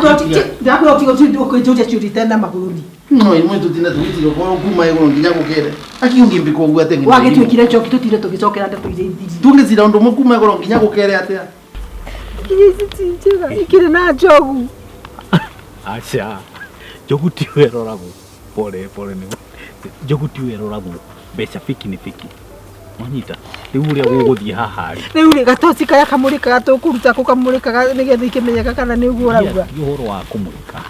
Ndakho ukujutha chuti tena maguruni. No, imwe tutina tutiro kwa kuma yego nginya gukere. Aki ungimbi ko gwa tenge. Wagitwikire choki tutire tugicokera ndatuire. Tungizira ndo mukuma yego nginya gukere atia. Kiyisitinjega ikire na jogu. Acha. Jogu tiwero ragu. Pole ni. Jogu tiwero ragu. Becha fiki ni fiki. Manyita. Riure guguthie haha ri. Riure gatoci kaya kamurika gatukuruta ko kamurika nigetha ikimenyeka kana ni uguo rauga. Uhoro wa kumurika.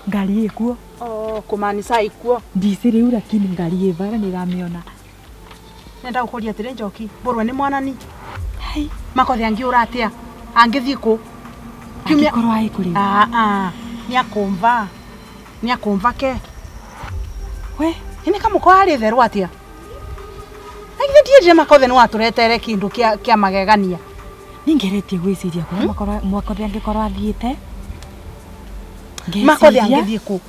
Ngari ikuo. Kumaanisha ikuo. Ndicire ura kini ngari ivara ni gamiona. Nenda gukoria tire njoki. Borwa ni mwanani. Hai, makothi angi uratia. Angithiko. Kimia korwa ai kuri. Ni akumva ke. We, ini kama ko ari theru atia. Agithie je makothi ni waturetere kindu kia magegania. Ningeretie gwiciria kwa makothi angi korwa athiite. Makothi angithie ku.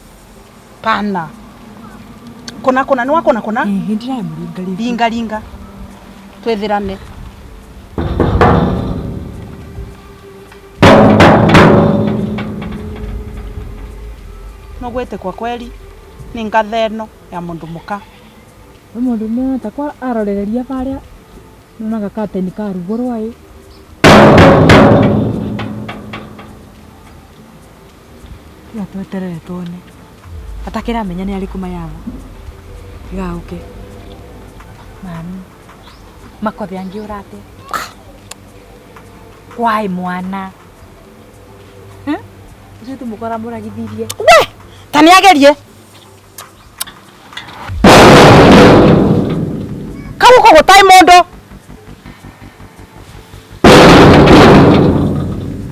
Pana. Kona ni wakona kona? Ndira linga. Twethirane. No gwete kwa kweli ni ngatheno ya mundu muka. Mundu me takwa arorereria baria nonaga kateni ka rugoro ai. Ya tweterere tuone. Atakira menya ni ari kumayabo. Gauke. Mami. Makothi angi urate. Kwai mwana. Usitu mukora muragithirie. We! Tani agerie. Kamuko gutai mondo.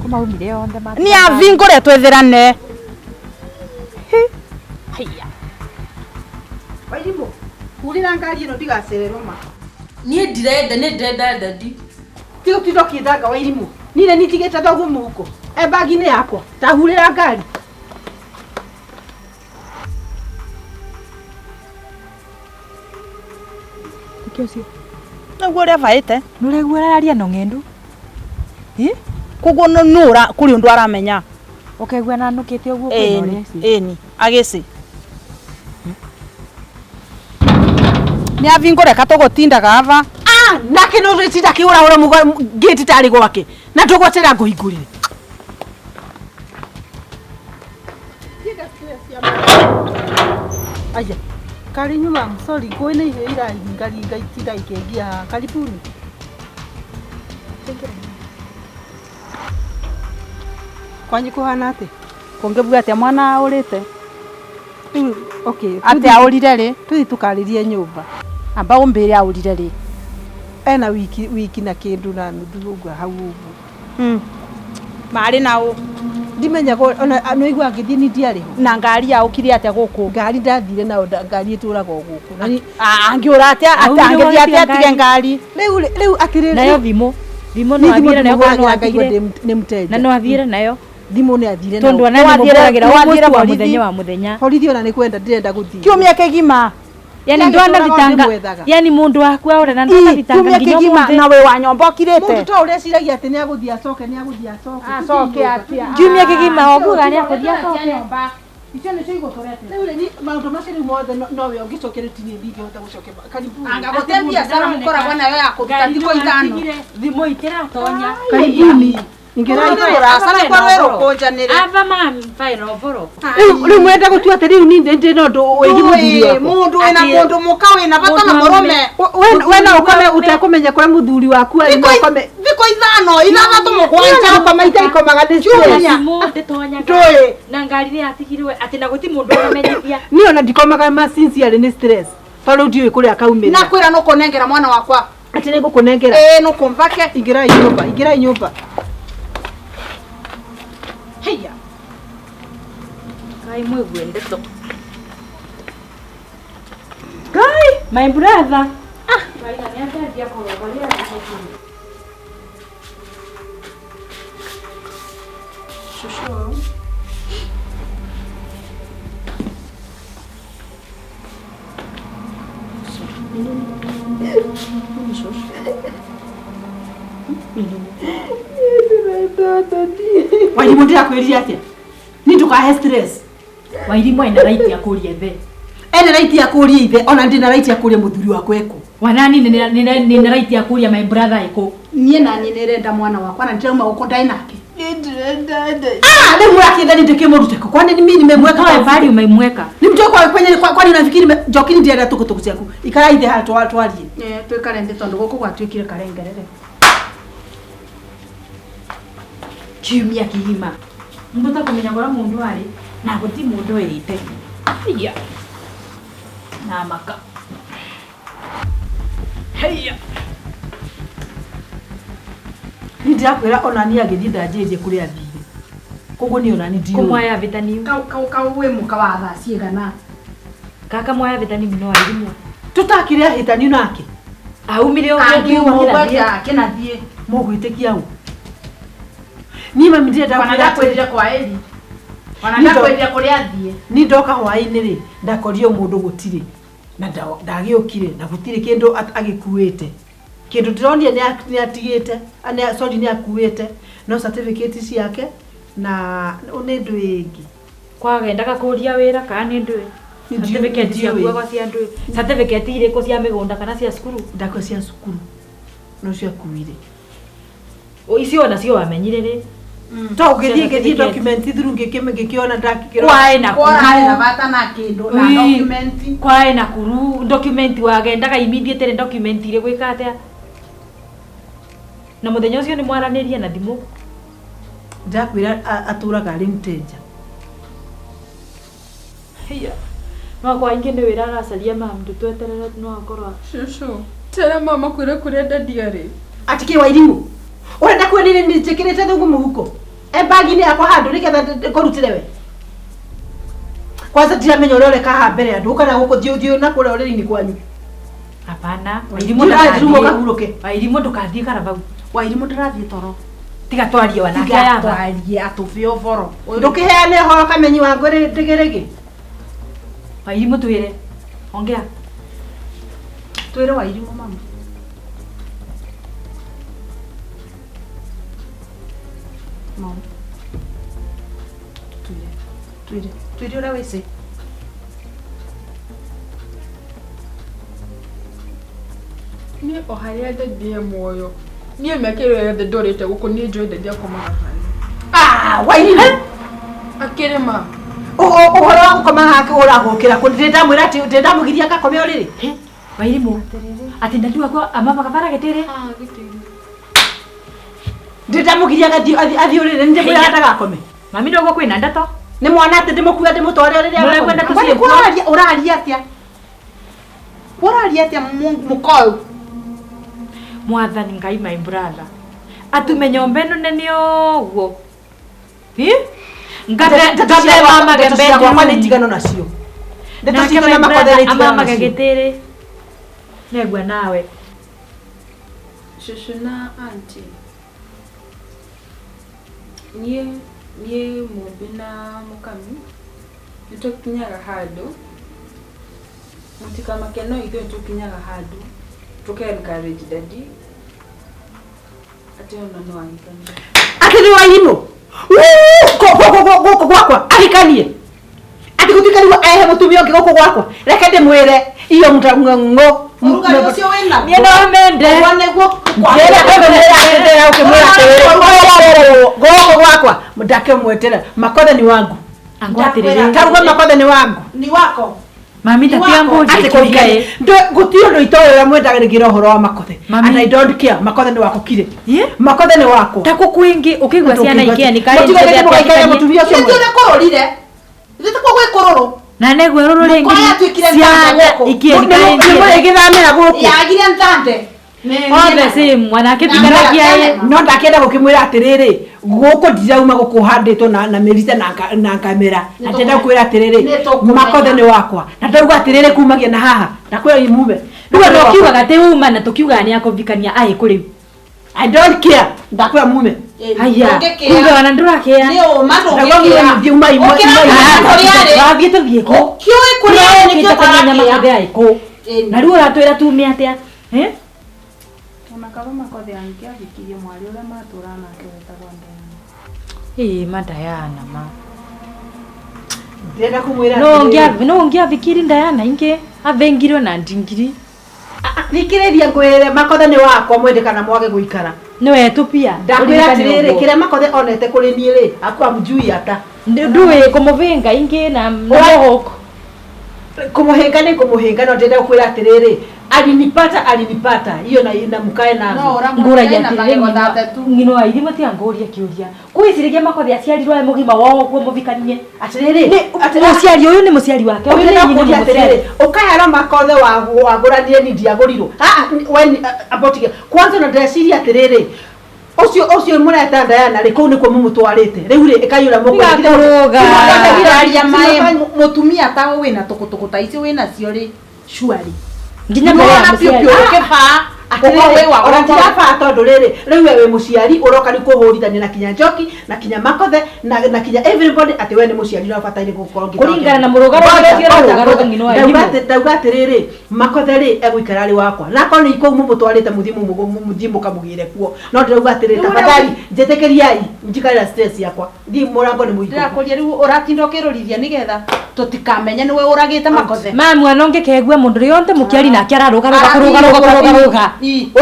Kuma umire onde ma. Ni avingore twethirane. Haya. Wairimu. Kurira ngari ino ndigacererwo ma. Ni ndirenda dadi. Tigo tidokithanga wairimu. Nire nitigete thogu muko. Ebagi ni yakwa. Tahurira ngari. Tikiosi. Naguo ria vaite. Nuregura aria no ngendu. Kugo nura kuri undu aramenya. Ukegwa na nukite uguo kwino resi. Eni agisi. Ni avingore katogotinda gava. Nake no ritinda kiura ura mugo gate tari gwake. Na tugotera nguhingurire. Aya. Kari nyuma, sorry, kwene ira ngari ngaitira ikengia karibuni. Kwanyi kuhana ate? Kongebuga ate mwana urite. Okay, ate aurire ri? Tuthi tukaririe nyumba. Amba umbire aurire ri. Ena wiki na kindu na nuthu ugwa hau ugu. Mari nao. Ndimenya ko ona noigwa ngithi ni ndiari. Na ngari ya ukiri ate guku. Ngari ndathire na ngari ituraga guku. Nani angiura ate angithi ate atige ngari. Riu atirire. Nayo thimo no athire nayo kwa ngaigwa ni mteja. Na no athire nayo. Thimo ni athire nayo. Tondu ana ni wathire wa muthenya. Horithi ona ni kwenda ndirenda guthii. Kiumia kigima. Yani ndwana thitanga. Yani mundu waku aure na ndwana thitanga nginya na we wa nyomba kirete. Mundu to ure ciragia ati ni aguthia acoke. Acoke atia. Kiumia kigima obuga ni akuthia acoke. Icio nĩ cio igũtũrete. Rĩu nĩ maũndũ macio rĩu mothe nowe ũngĩcokeretie ndingĩhota gũcokia karibuni. Anga gũte biacara mũkoragwo nayo ya kũruta thimũ ithano. Thimũ itiratonya. Karibuni. Ingira irasa ni kwa wero konjanire. Ava mami final boro. Uri mwenda gutua atiri ni ndino ndo wegi muthuri wako. Mundu wena mundu muka wena bata na morome. Wena ukame utakumenya kura muthuri waku ari ukame. Thiko ithano tumugwanja kwa maita ikomaga ndiciria. Nditonya. Na ngari ni atigirwe ati na guti mundu amenyithia. Ni ona ndikomaga masinsi ari ni stress. Palo ndiwe kuri akaumira. Na kwira no kunengera mwana wakwa. Ati ni gukunengera. No kumvake. Ingira nyumba. Heya. Kai mwigwe ndeto. Kai, my brother. Kai na niambia dia kwa valia hapo. Shusho. Wairimu ndirakwĩria atĩa ni ndukahe stress. Wairimu ina right ya kũria ithe. Ene right ya kũria ithe ona ndina right ya kũria muthuri wakwa eko. Wanani nina right ya kũria my brother eko. Niĩ nani nĩrenda mwana wakwa na ndirauma gũkũ ndai nake. Ni mwaki ndani ndikimurute kwa nini mimi nimemweka kwa bali umemweka. Ni mtu kwa kwenye kwani unafikiri jokini ndiye tukutuku ciaku. Ikara ithe hatu watu alie. Twikare ndi tondu guku gwatwikire karengerere. Kiumia kihima. Mbuta kumenya ngora mundu ari na guti mundu erite. Iya. Na maka. Heya. Ndirakwira ona ni agithi ndajeje kuri athire. Kogo ni ona ni ndio. Kumwaya vitani. Kau we muka wa tha ciigana. Kaka mwaya vitani mino arimu. Tutakire hitani nake. Aumire o kina thie. Mogwitikia u. Ni mami ndira kwendira kwa Eli. Kwendira kuri athie. Ni ndoka hwaini ri ndakorio mundu gutire. Na ndagiukire na gutire kindu agikuite. Kindu ndironie ni atigite, ni akuite. No certificate ciake na une ndu ingi. Kwagendaga kuria wira kana ni ndu. Certificate ciaku kwa cia ndu. Certificate ile ko cia migunda kana cia cukuru. Ndako cia cukuru. No cia kuire. O icio na cio wamenyire ri. To githie document through ngikiona ndakikira. Kwae na na bata na kindu na document. Kwae na kuru document wagendaga immediate document ile gwika atia. Na muthenya ucio ni mwaraniria na thimu. Ndakwira aturaga ari mteja. Hiya. No kwa ingi ni wira aracaria mama ndutweterera no akorwa. Shusho. Tera mama kwira kuria ndadiari. Atiki wa irimu. Urenda kwendire njikirite thungu muhuko. Bagi ni yakwa handu niketha ngorutire we. Kwanza ndiramenya uria ureka ha mbere andu kana guko thio na kuria uriri ni kwanyu. Hapana. Wairimu ndukathie karabau. Wairimu ndirathie toro. Tiga twarie wanake aya twarie atufio voro. Ndukiheane horo kamenyi wa ngore ndigirigi. Wairimu twire. Ongea. Twire Wairimu mama. Mama. Twire ura wese. Ni oharia ndadie moyo. Ni mekero ya ndorete guko ni joy ndadia koma hali. Wairimu. Akere ma. Uhoro wa gukoma hake uragukira kundita mwira ati ndamugiria gakome uriri. Wairimu. Ati ndandua kwa amama kabara getere. Gitiri. Nditamugiria athi uriri ninde mwira atagakome. Mami ndogo kwina ndato. Ni mwana ati ndimukua ndimutware uriri. Mwekwenda tucie. Uraria atia. Uraria atia mukau. Mwathani Ngai my brother. Atumenyo mbeno nenio guo. Ngate mama gembe kwa kwani tigano nacio. Ndeto tigano makodere mama gegetere. Negwa nawe. Shushu na auntie. Nie mubina mukami. Nitokinyaga hado. Mutika makeno itho nitokinyaga hado. Tuke encourage daddy. Ati ona no ahikanie. Ati ni Wairimu. Kwa ahikanie. ati gutika riu ehe mutumia ungi guku gwakwa reke ndimwire iyo mutango Urugari ucio wina. Niĩ no mende. Kwa neguo. Ndera ndera ukimwira gogo gwakwa mudake mwetera makothe ni wangu. Angwatirire. Taruga makothe ni wangu. Ni wako. Mami tatiambo Ati kuikae. Ndo gutio ndo itoyo mwendagirigira uhoro wa makothe. And I don't care. Makothe ni wako kire. Makothe ni wako. Taku kwingi ukigwa ciana ikia ni kali. Mutigage mutumia ucio Ndio nakororire. Ndite kwa gwe kororo. Na negwe roro rengi. Ciana ikia ni kali. Igithamira guku. Yagire ntande. Othe si mwanake tikaragia ye. No ndakenda gukimwira atiriri guku ndirauma guku handitwo na mirite na kamera. Atenda kwira atiriri makothe ni wakwa. Na ndauga atiriri kumagia na haha. Ndakwira imume. Ruga ndokiuga gate uma na tukiuga ni akovikania ai kuri. I don't care. Ndakwira mume. Haya. Kumbe wana ndurakia. Ndio mando Ndakwira ndio mai mai. Wathie tuthie ko. Kioi kuria ni kio kanya makothe ai ko. Na ruga ratwira tumia atia. Ona kaba makothe angia bikirie mwari uria maturana nake wetagwa Ndayana. Madayana ma. Ndenda kumwira No ngia vikiri Ndayana inge avengirwe na ndingiri. Thikiriria ngwire makothe ni wakwa mwendekana mwage guikara. No wetu pia. Ndakwira atiriri kire makothe onete kuri ni ri akwa mjui ata. Nduwe kumuvinga inge na mohoko. Kumuhenga ni kumuhenga no ndenda kwira atiriri alinipata hiyo na mkae na ngura ya ngino aidi matia ngoria kiuria kwicirigia makothe aciarirwo mugima wao kuo muvikanie atiriri muciari uyu ni muciari wake uyu ni nyinyi muciari ukayara makothe wa guranire ni ndiagurirwo when about kwanza na ndeciria atiriri ucio mureta Ndayana ri kuu niko mumutwarite riu ri ikayura mugwa ya mai mutumia tawe wina tukutuku ta ici wina cio ri shwari nginya mbere ya muciari Oratirafa tondu riri riu we muciari uroka ni kuhurithania na kinya Njoki na kinya makothe na kinya everybody ati we ni muciari na bataire gukorwo kuringana na murugaro ucio ngino aidi ndauga atiriri makothe ri egwikara ri wakwa na ko ni iko mumutwarite muthimu kamugire kuo no ndauga atiriri tafadhali njetekeriai njikarira stress yakwa ndi murango ni muito ndirakuria riu uratinda ukirorithia nigetha tutikamenya niwe uragite makothe mwana ongekegwe mundu rionte mukiari na kiararuga ruga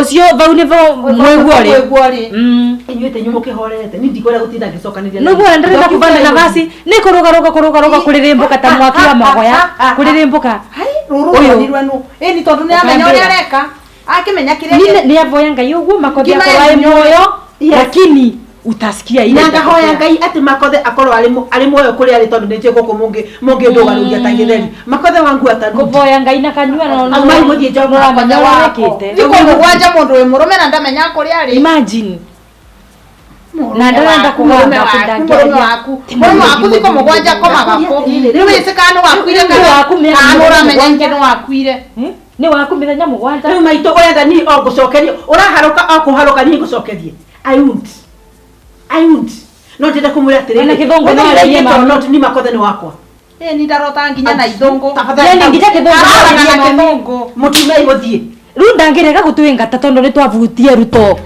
ucio vau ni vau mwegwo ri inyuite nyumuke horete ni ndikwenda gutinda ngicokanĩria nuguo ndirenda kubana na basi ni kuruga kuririmbuka ta mwaki wa magoya kuririmbuka uyu ni tondu ni amenya uria areka akimenya kire ni avoya Ngai uguo makothe akorwa moyo lakini utasikia ile nanga hoya Ngai ati makothe akorwa ari moyo kuri ari tondu nije guku mungi ndugaruria ta githeri makothe wangu atanu kuvoya Ngai na kanyua na mai muthie njomo manya warekete ndiko mugwanja mundu wi murume na ndamenya kuri ari imagine na ndarenda kugamba murume waku thiko mugwanja komaga ko riu isikano wakwire kana uramenya ngeno wakwire ni waku mithenya mugwanja riu maito urenda ni ongucokerie uraharuka okuharuka ni ngucokerie I won't no ndenda kumwira atiriri na kithongo no arie not ni makothe ni wakwa ni ndarota nginya na ithongo tafadhali nginya kithongo mutumia imuthie riu ndangirega gutwingata tondu ni twavutie ruto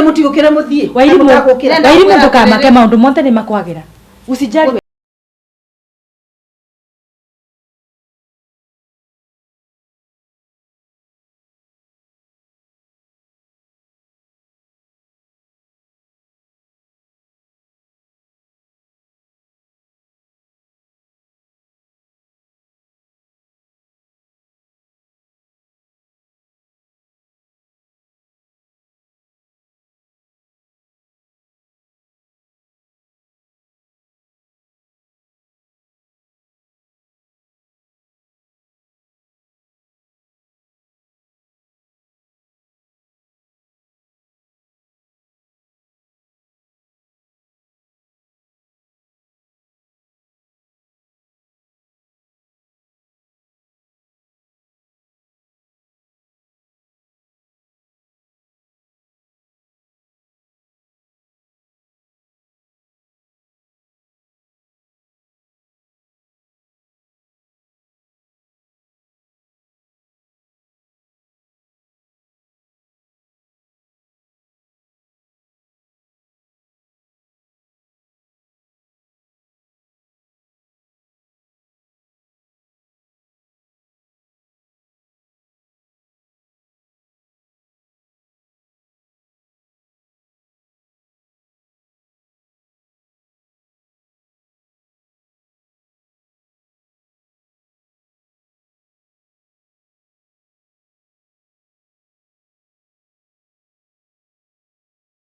mutigukire muthie wairimu ndukamake maundu monthe ni makwagira usijali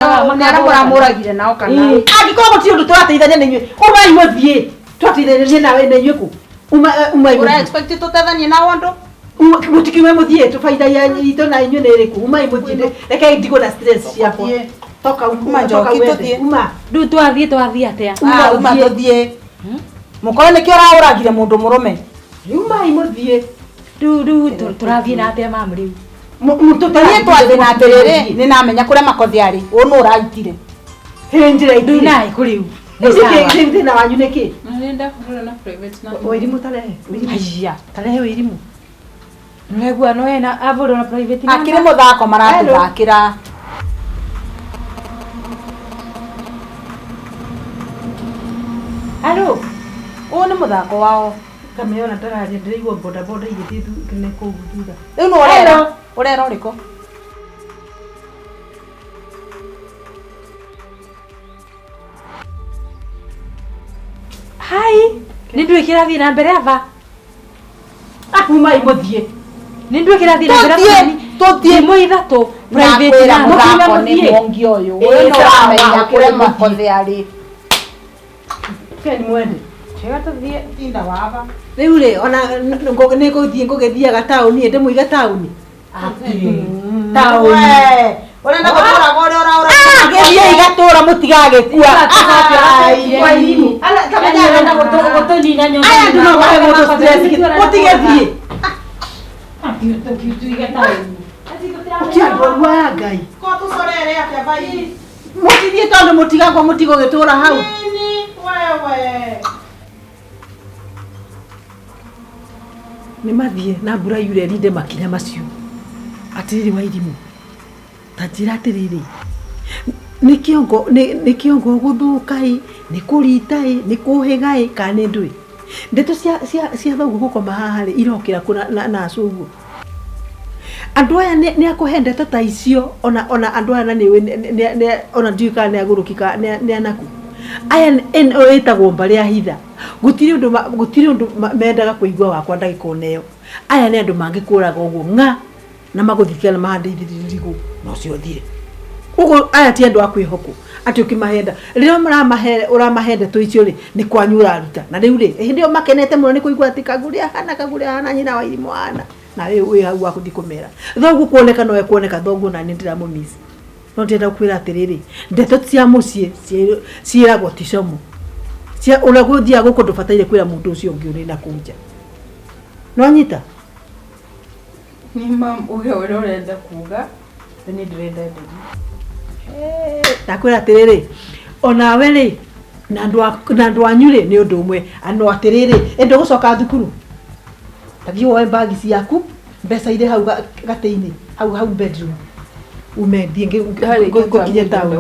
Mwana mũramũragire nao kana. Angĩkorwo gũtirĩ ũndũ tũrateithania na inyuĩ, umai mũthiĩ. Tũrateithania nawe na inyuĩ kũ? Umai. Ura expect tũteithanie na wando? Mũtikiume mũthiĩ tũbaida itũ na inyuĩ nĩ ĩrĩkũ? Umai mũthiĩ. Reke ndigwo na stress ciakwa. Toka uma njoki tuthiĩ. Uma. Rĩu twathiĩ atĩa? Uma tuthiĩ. Mũkorwo nĩkĩo ũraũragire mũndũ mũrũme. Umai mũthiĩ. Rĩu tũrathiĩ na atĩa mamu rĩu? Niĩ twathiĩ na atĩrĩrĩ nĩ namenya kũrĩa makothi arĩ. Ũũ nũ ũraitire. Njĩra Rĩu naĩ kũrĩu. thĩna wanyu nĩ kĩ? Nenda kũhũra na private na. Wĩrimũ tarehe. Aya, Tarehe wĩrimũ. Nĩguo no ena avoro na private na. Akĩrĩ mũthako maratũthakĩra. Alo. Ũũ nĩ mũthako wao. Kameona tararia ndĩraigua boda boda igĩthiĩ nĩ kũu thutha. Rĩu nũ ũrera ũrĩkũ? Hai. Nindue kĩrathiĩ na mbere ava. Umai mũthiĩ. Nindue kĩrathiĩ na mbere ava. Tũthiĩ Imwe ithatũ. private na mũthako nĩ mũthiĩ. mwongi ũyũ. Ũyũ nĩ ũramenya kũrĩa makothi arĩ. Keni mwende. Chega tũthiĩ. Tinda wava. Rĩu rĩ ona nĩ gũthiĩ ngũgĩthiaga taũni ndĩmũiga taũni. Taũni. Ũrenda gũtũraga ũrĩa ũraũra. Gĩthiĩ igatũra mũtigagĩkua. Gũtũnina nyũmba. Aya andũ no mahe mũndũ stress. Mũtigĩthiĩ. Ũtiandũ wa Ngai. Ko tũcorere atĩa bai? Mũtithiĩ tondũ mũtigagwo mũtigũgĩtũra hau. Wewe. Nĩ mathiĩ na mbura yure rinde makinya macio. Atĩrĩrĩ wa irimũ. Ta njĩra atĩrĩrĩ. Nĩ kĩongo gũthũka nĩ kũrita nĩ kũhĩga kana nĩ ndũĩ. Ndeto cia thoguo gũkoma haha irokĩra na acũguo. Andũ aya nĩ akũhe ndeto ta icio ona andũ aya nĩ ona ndiũĩ kana nĩ agũrũkika nĩ anaku. Aya ĩtagwo mbarĩ ya hitha. Gũtirĩ ũndũ mendaga kũigua wakwa ndagĩka oneyo. Aya nĩ andũ mangĩkũraga ũguo ng'a na magũthikana mahandĩirĩrigũ no cio thire. Ũguo aya ti andũ a kwĩhokwo atĩ ũkĩmahenda rĩrĩa ũramahe ndeto icio rĩ nĩ kwanyu ũraruta na rĩu rĩ hĩndĩ ĩyo makenete mũno nĩ kũigua atĩ kagũrĩa hana nyina wa irimũ hana na wĩ hau wa gũthiĩ kũmera thoguo kuoneka no ekuoneka thoguo na nĩ ndĩramũmiss no ndĩrenda gũkwĩra atĩrĩrĩ ndeto cia mũciĩ ciĩragwo ti comu cia ũrĩa gũthiaga gũkũ ndũbataire kwĩra mũndũ ũcio ũngĩ ũrĩ na kũnja no nyita Ni mam ũrĩa ũrenda kuga nĩ ndĩrenda ndĩri. Ndakwĩra atĩrĩrĩ onawe rĩ na andũ anyu rĩ nĩ ũndũ ũmwe ano atĩrĩrĩ ende gũcoka thukuru tathiĩ woe bagi ciaku mbeca irĩ hau gatĩ-inĩ hau bedroom umendie ngũkinye taũni.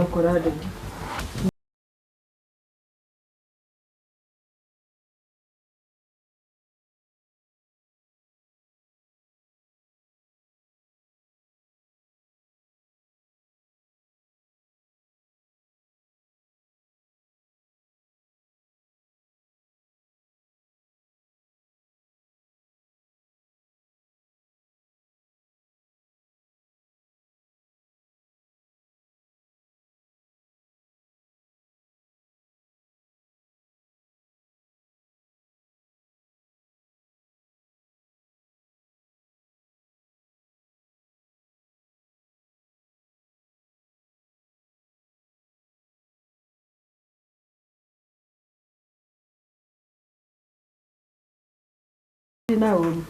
Na ũru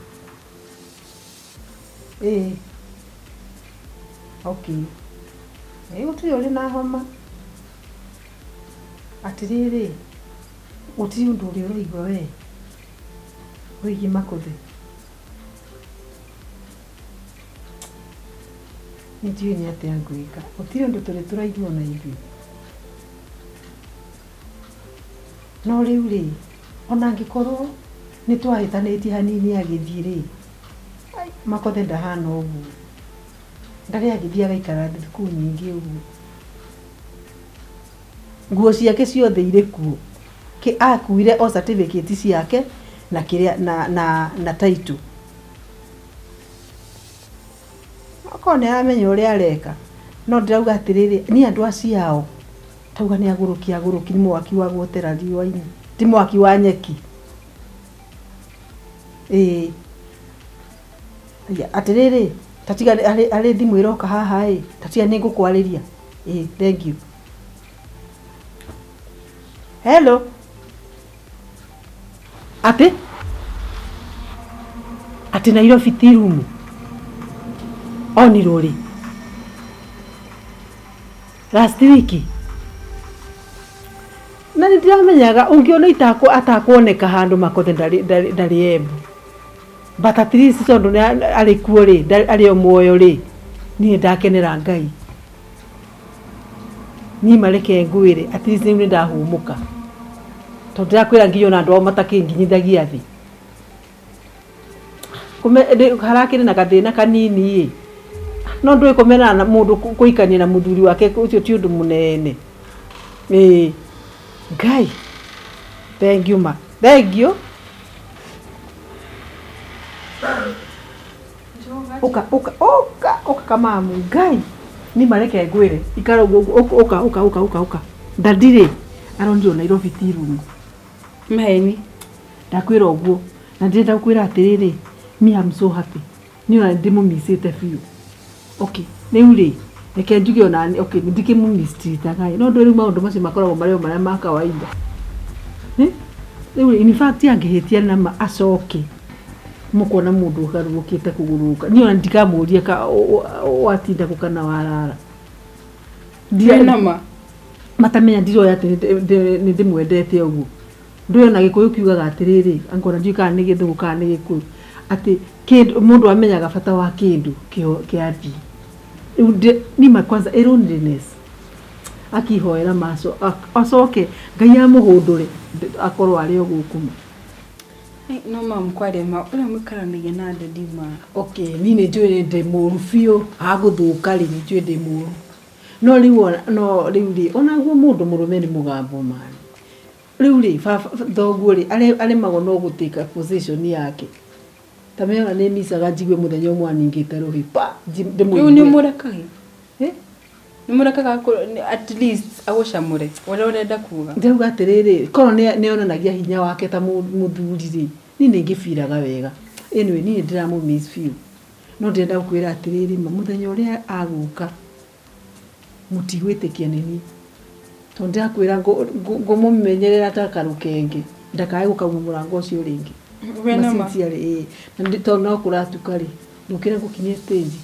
okay gũtirĩ ũrĩ na homa atĩrĩrĩ gũtirĩ ũndũ ũrĩa ũraigua we wĩgiĩ makũthĩ nĩndiũĩ nĩ atĩa ngwĩka gũtirĩ ũndũ tũraigua na ithuĩ no rĩu rĩ ona angĩkorwo nĩ twahĩtanĩtie hanini agĩthiĩ rĩ makothe ndahana ũguo ndarĩ agĩthiĩ agaikara thikũ nyingĩ ũguo nguo ciake ciothe irĩ kuo akuire o certificate ciake na kĩrĩa na title akorwo nĩ aramenya ũrĩa areka no ndirauga atiriri ni andu aciao tauga ni aguruki ni mwaki wa gwotera riũa-inĩ ti mwaki wa nyeki atiriri tatiga ari thimu iroka haha tatiga ni ngukwariria thank you hello ati Nairobi tea room onirwo ri last week na ndiramenyaga ungiona itako atakuoneka handu makothe ndari Embu but at least tondu ari kuo ri ari o muoyo ri ni ndakenera Ngai ni mareke ngwire at least ni ndahumuka tondu ndakwira ngiyo na andu ao matakinginyithagia thi kume harakire na gathina kanini no ndui kumena na mundu kuikania na muthuri wake ucio ti undu munene Ngai thank you ma thank you oka kama Ngai ni mareke ngwire ikara oka ndadire arondio Nairobi tea room maheni ndakwira uguo na ndenda kwira atiriri me I'm so happy ni ona ndimo misite fiu okay ni uri reke njuge ona okay ndike mu mistita ngai no ndori maundu macio makoragwo maria ma kawaida ni uri in fact angehetia na acoke mukona mundu garurukite kuguruka ni ona ndikamuria ka watinda kukana warara Ndinama matamenya ndiro ati ni ndimwendete uguo ndio na gikuyu kiugaga atiriri angona ndika ni githugu ka ni gikuyu ati kindu mundu amenyaga bata wa kindu kiathi ni kwanza loneliness akihoera maso acoke Ngai amuhundure akorwo ari ogukuma no mam kware ma ura mukaranagia na ndima okay ni njwire ndi muru biu aguthuka ri ni njwire ndi muru no riu ri onaguo mundu murume ni mugambo mani riu ri thoguo ri ale magono gutika position yake tamera ne misaga jigwe muthenya mwaningite ruhi pa riu ni murekage ni murekaga at least agushamure wala urenda kuga ndauga atiriri kono ne onanagia hinya wake ta muthuri ri ni ngifiraga wega anyway ni ndiramu miss few no ndenda kwira atiriri muthenya uria aguka mutigwitikia nini tonda kwira ngumumenyerera takarukenge ndakae gukauma murango ucio ringi wena ma na ndito no kuratuka ri ndukire gukinyia stage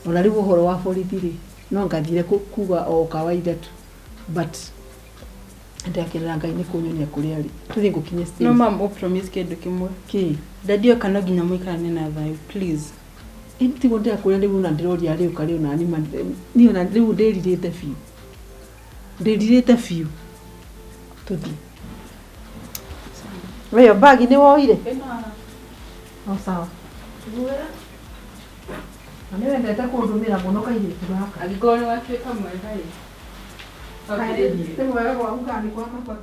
ona riu uhoro wa borithi ri no ngathire kuga o kawaida tu but ndakira Ngai ni kunyonia kuria ri tuthi gukinyia stage no mam o promise kindu kimwe ki dadio kana ginya muikarane na thayo please inti gonde akuria riu na ndiroria riu kari ona ni ona riu nderirite fiu tuthi wewe bagi ni woire no sawa tuwera ane ndeta kundumira muno kaire turaka agikoni watuika mwega ri kaire ni wewe wa ugani kwa mapa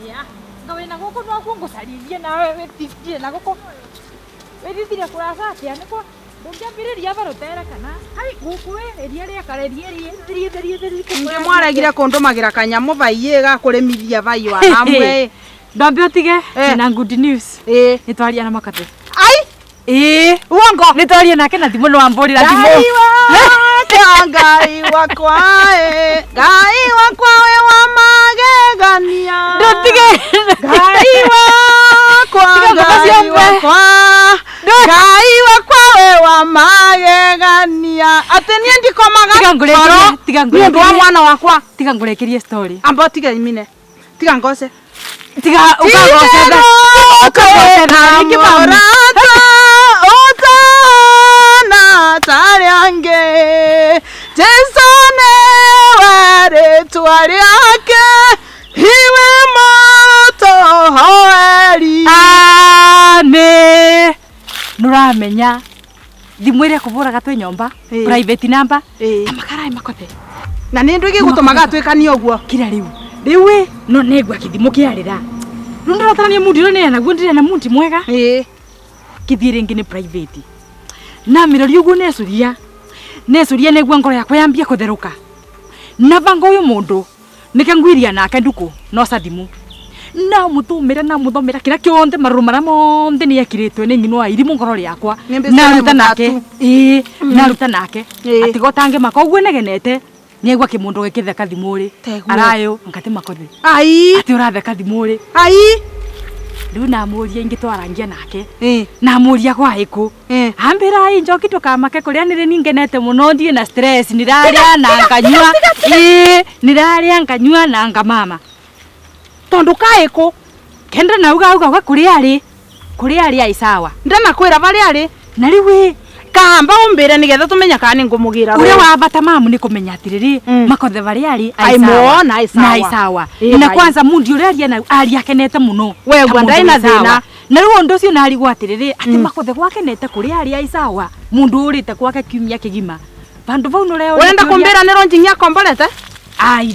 ya ngawe na goko no kungusaririe nawe wetithie na goko wetithire kurasa atia niko ndungiambiriria barutera kana hai gukwe eria ria kareria ri nge mwaregire kundumagira kanyamu baiye ga kurimithia bai wa hamwe ndambe utige na good news nitwaria na makate ai uongo nitwaria nake na thimu no amborira thimu Ngai wakwa we wa magegania ndutige Ngai wakwa we aya ate nie ndikomaga tiga ni ndo wa mwana wakwa tiga ngurekerie story amba tiga imine tiga ngose tiga ukagose na ngimorata utana tariange jesone ware twariake hiwe moto hoeri ame nuramenya thimwire kuvuraga twi nyomba private number amakarai makote na ni ndu igigutumaga twikanie uguo kira riu no negwa kithimo kiarira ndiratarania mundi ro ne naguo ndire na mundi mwega kithire ngi ni private na mirori uguo nesuria negwa ngoro yakwa yambia kutheruka na bango uyu mundu nikangwiria nake nduku no sathimu na muthomera kira kionde maruru mara monde ni yakiritwe ni ngino irimu ngoro yakwa na ruta nake na ruta nake atigotange mako uguo negenete niegwa kimundu gikitheka thimuri arayo ngate makothi ai ati uratheka thimuri ai riu na muria ingitwarangia nake na muria kwa iku ambira njoki tukamake kuria nire ningenete muno ndie na stress niraria na nganyua niraria nganyua na ngamama tondu kaiko kenda na uga kuria ari aisawa ndana kwira bari ari na riu kamba umbire nigetha tumenya kana ngumugira uria wa bata mamu ni kumenya atiriri makothe bari ari aisawa na aisawa na kwanza mundi uria ari na ari akenete muno we gwandai na thina na riu ndo cio nari gwatiriri ati makothe gwakenete kuria ari aisawa mundu urite kwake kiumia kigima bandu vau no leo urenda kumbira ni ronjinya kombolete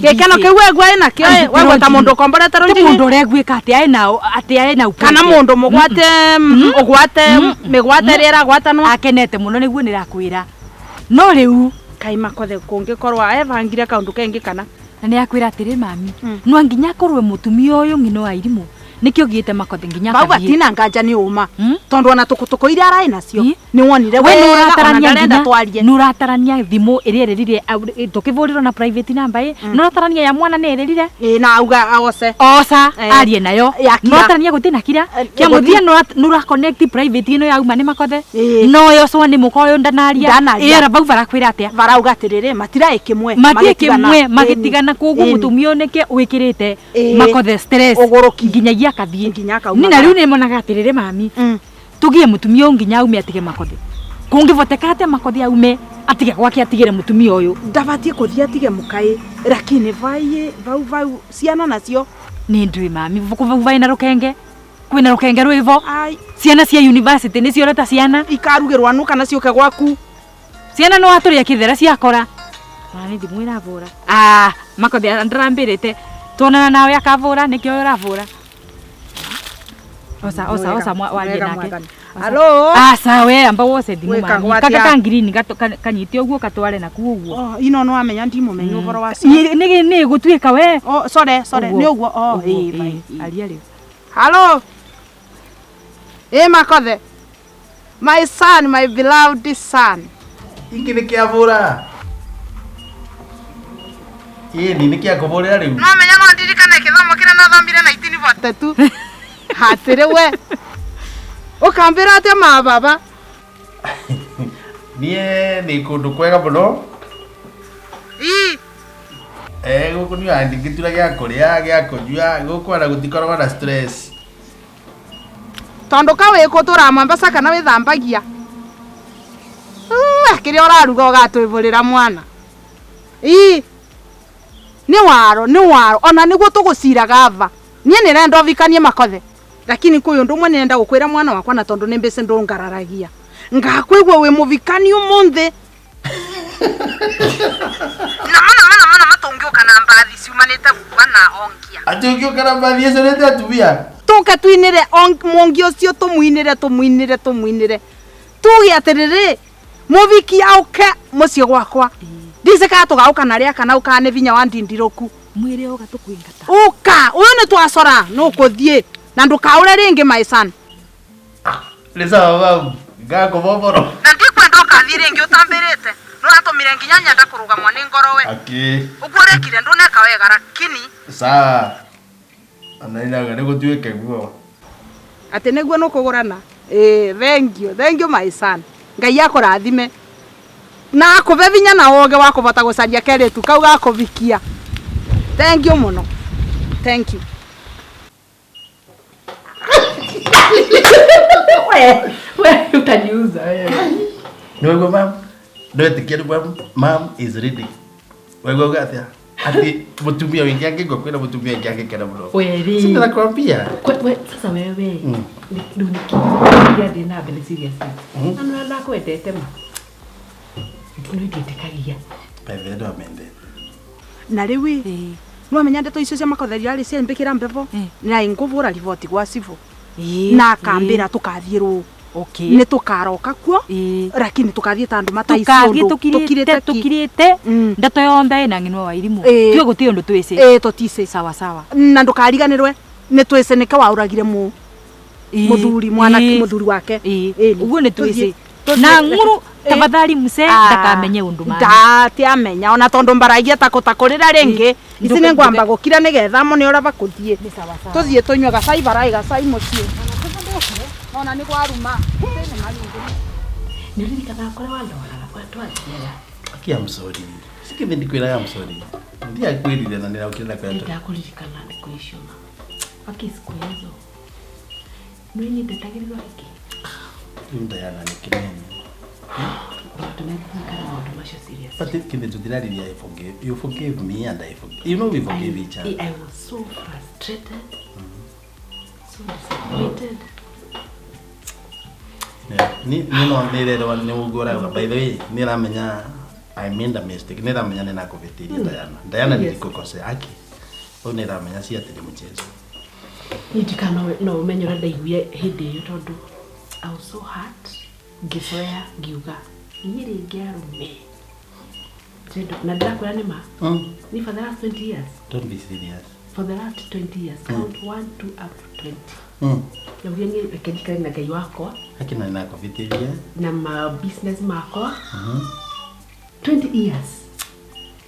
gekeno kiu egwa ina kio wewe ta mundu kombolete ronjinya mundu regwika ati aina kana mundu mugwate migwate rira gwatanwa akenete muno niguo nirakwira no riu kai makothe kungikorwa evangire kaundu kengi kana na ni akwira atiri mami no nginya korwe mutumia uyu ngino wa irimu nikio giite makothe nginya kathie baba tina nganja ni uma tondu ona tukutuko iria arai nacio ni wonire we nuratarania twarie nuratarania thimu irererire tukivurirwo na private number nuratarania ya mwana ni irerire na auga aose arie nayo nuratarania gutina kira kia muthia nura connect private ino ya uma ni makothe no yo so ni mukoyo ndanaria era bau barakwira atia barauga atiriri matira kimwe magitigana koguo mutumio nike wikirite makothe stress nginyagia kathie ni na riu ni monaga atiriri mami tugie mutumia nginya ume atige makothe kungivoteka ate makothe aume atige gwake atigire mutumia uyu ndabatie kuthia atige mukai lakini vau ciana nacio ni ndui mami vau vai na rukenge kwina rukenge rwivo ciana cia university ni cioreta ciana ikarugirwa nu kana ciuke gwaku ciana no aturia kithera ciakora mani thimu iravura makothe ndarambirite tuonana nawe akavura nikio uravura osa warie nake Hello sawe amba wose thimu mami kaka green kanyite uguo katware na kuuguo ino no amenya ndimumenya uboro wacio ni gutwika we sorry ni uguo ali hello makothe my son my beloved son iki ni kiavura ni kiakuvurira riu no menya no ndirikane kithomo kira na thambire na itini vote tu hatire we ukambira ate ma baba nie ni kundu kwega muno guku ni andi gitura gya kuria gya kunyua guku ana gutikorwa na stress tondu kawe kutura mambasa kana we thambagia kiri oraruga ugatwivurira mwana ni waro ona niguo tugucira gava nie nirenda uvikanie makothe lakini kuyu ndumwe nirenda gukwira mwana wakwa na tondu ni mbese ndungararagia ngakwigwa we muvikani umunthe na mana matungiuka na mbathi ciumanite gukua na ongia ati ungiuka na mbathi icio nete atumia tuke twinire mongi ucio tumuinire tugi atiriri muviki auke mucio gwakwa ndice ka tugauka na ria kana ukane vinya wa ndindiroku mwire oga tukwingata uka uyu ni twacora no kuthie na ndukaure ringi my son leza baba ngako boboro na ndikwenda ukathie ringi utambirite nuratumire nginya nyanda kuruga mwana ngorowe ukurekire nduneka wega lakini sawa anaina ngane gutwike guo ati niguo nukugurana thank you my son ngai akurathime Na akuve vinya na woge wako bota gucaria kere tu kau gakuvikia. Thank you muno. Thank you. Wewe utaniuza wewe. Wewe mam. Ndio tikieni mam is ready. Wewe gatia. Ati mutumia wengi yake kwa kwenda mutumia wengi yake kana mlo. Kweli. Sasa nakwambia. Sasa wewe. Ndio nikifikiria dina bele serious. Ana la kwendete ma. Tunigitekagia. Bebe ndo amende. Na riwi. No amenya ndeto icio cia makotheria ari cia mbikira mbevo. Na inguvura riboti gwa civo. Na akambira tukathie Okay. Ni tukaroka kuo. Lakini tukathie tandu mataicio tukirite ndeto yonde ina nginwa wa irimu. Tio guti undu twese. Totise. Sawa. Na ndukariganirwe ni twese nika wauragire muthuri mwanake muthuri wake. Uguo ni twese. Na nguru tafadhali muse ndakamenye undu mara. Ndatiamenya ona tondu mbaragia takutakurira ringi. Ici ni ngwamba gukira nigetha mo ni uraba kuthie. Tuthie tunywe gacai barai gacai mucie. Ona ni gwaruma. Ni malingu. Nilirikana kore wandwara kwa twathiera. Aki I'm sorry. Sikithi ndikwira I'm sorry. Ndia kwirire na nira ukira kwa ndio kuririkana ndikuishoma. Aki siku hizo. Nini ndatagirirwa iki? Ndio yana nikinene. But it can do that. I forgive. You forgive me and I forgive. You know we forgive each other. I was so frustrated. So disappointed. Yeah. Ni no nilero ni ugora by the way niramenya I made a mistake. Niramenya nina kuvitiria Diana. Diana nilikukosea aki. O niramenya si atiri mchezo. Nitikana no umenyora ndaiguye hindi iyo tondu I was so hurt. Gisoya giuga. Nyiri ngiarume. Na ndakora ni ma. Ni for the last 20 years. Don't be serious. For the last 20 years. Count 1 2 up to 20. Na uyenye ekendikana na gai wako. Hakina nina kuvitiria. Na ma business mako. 20 years.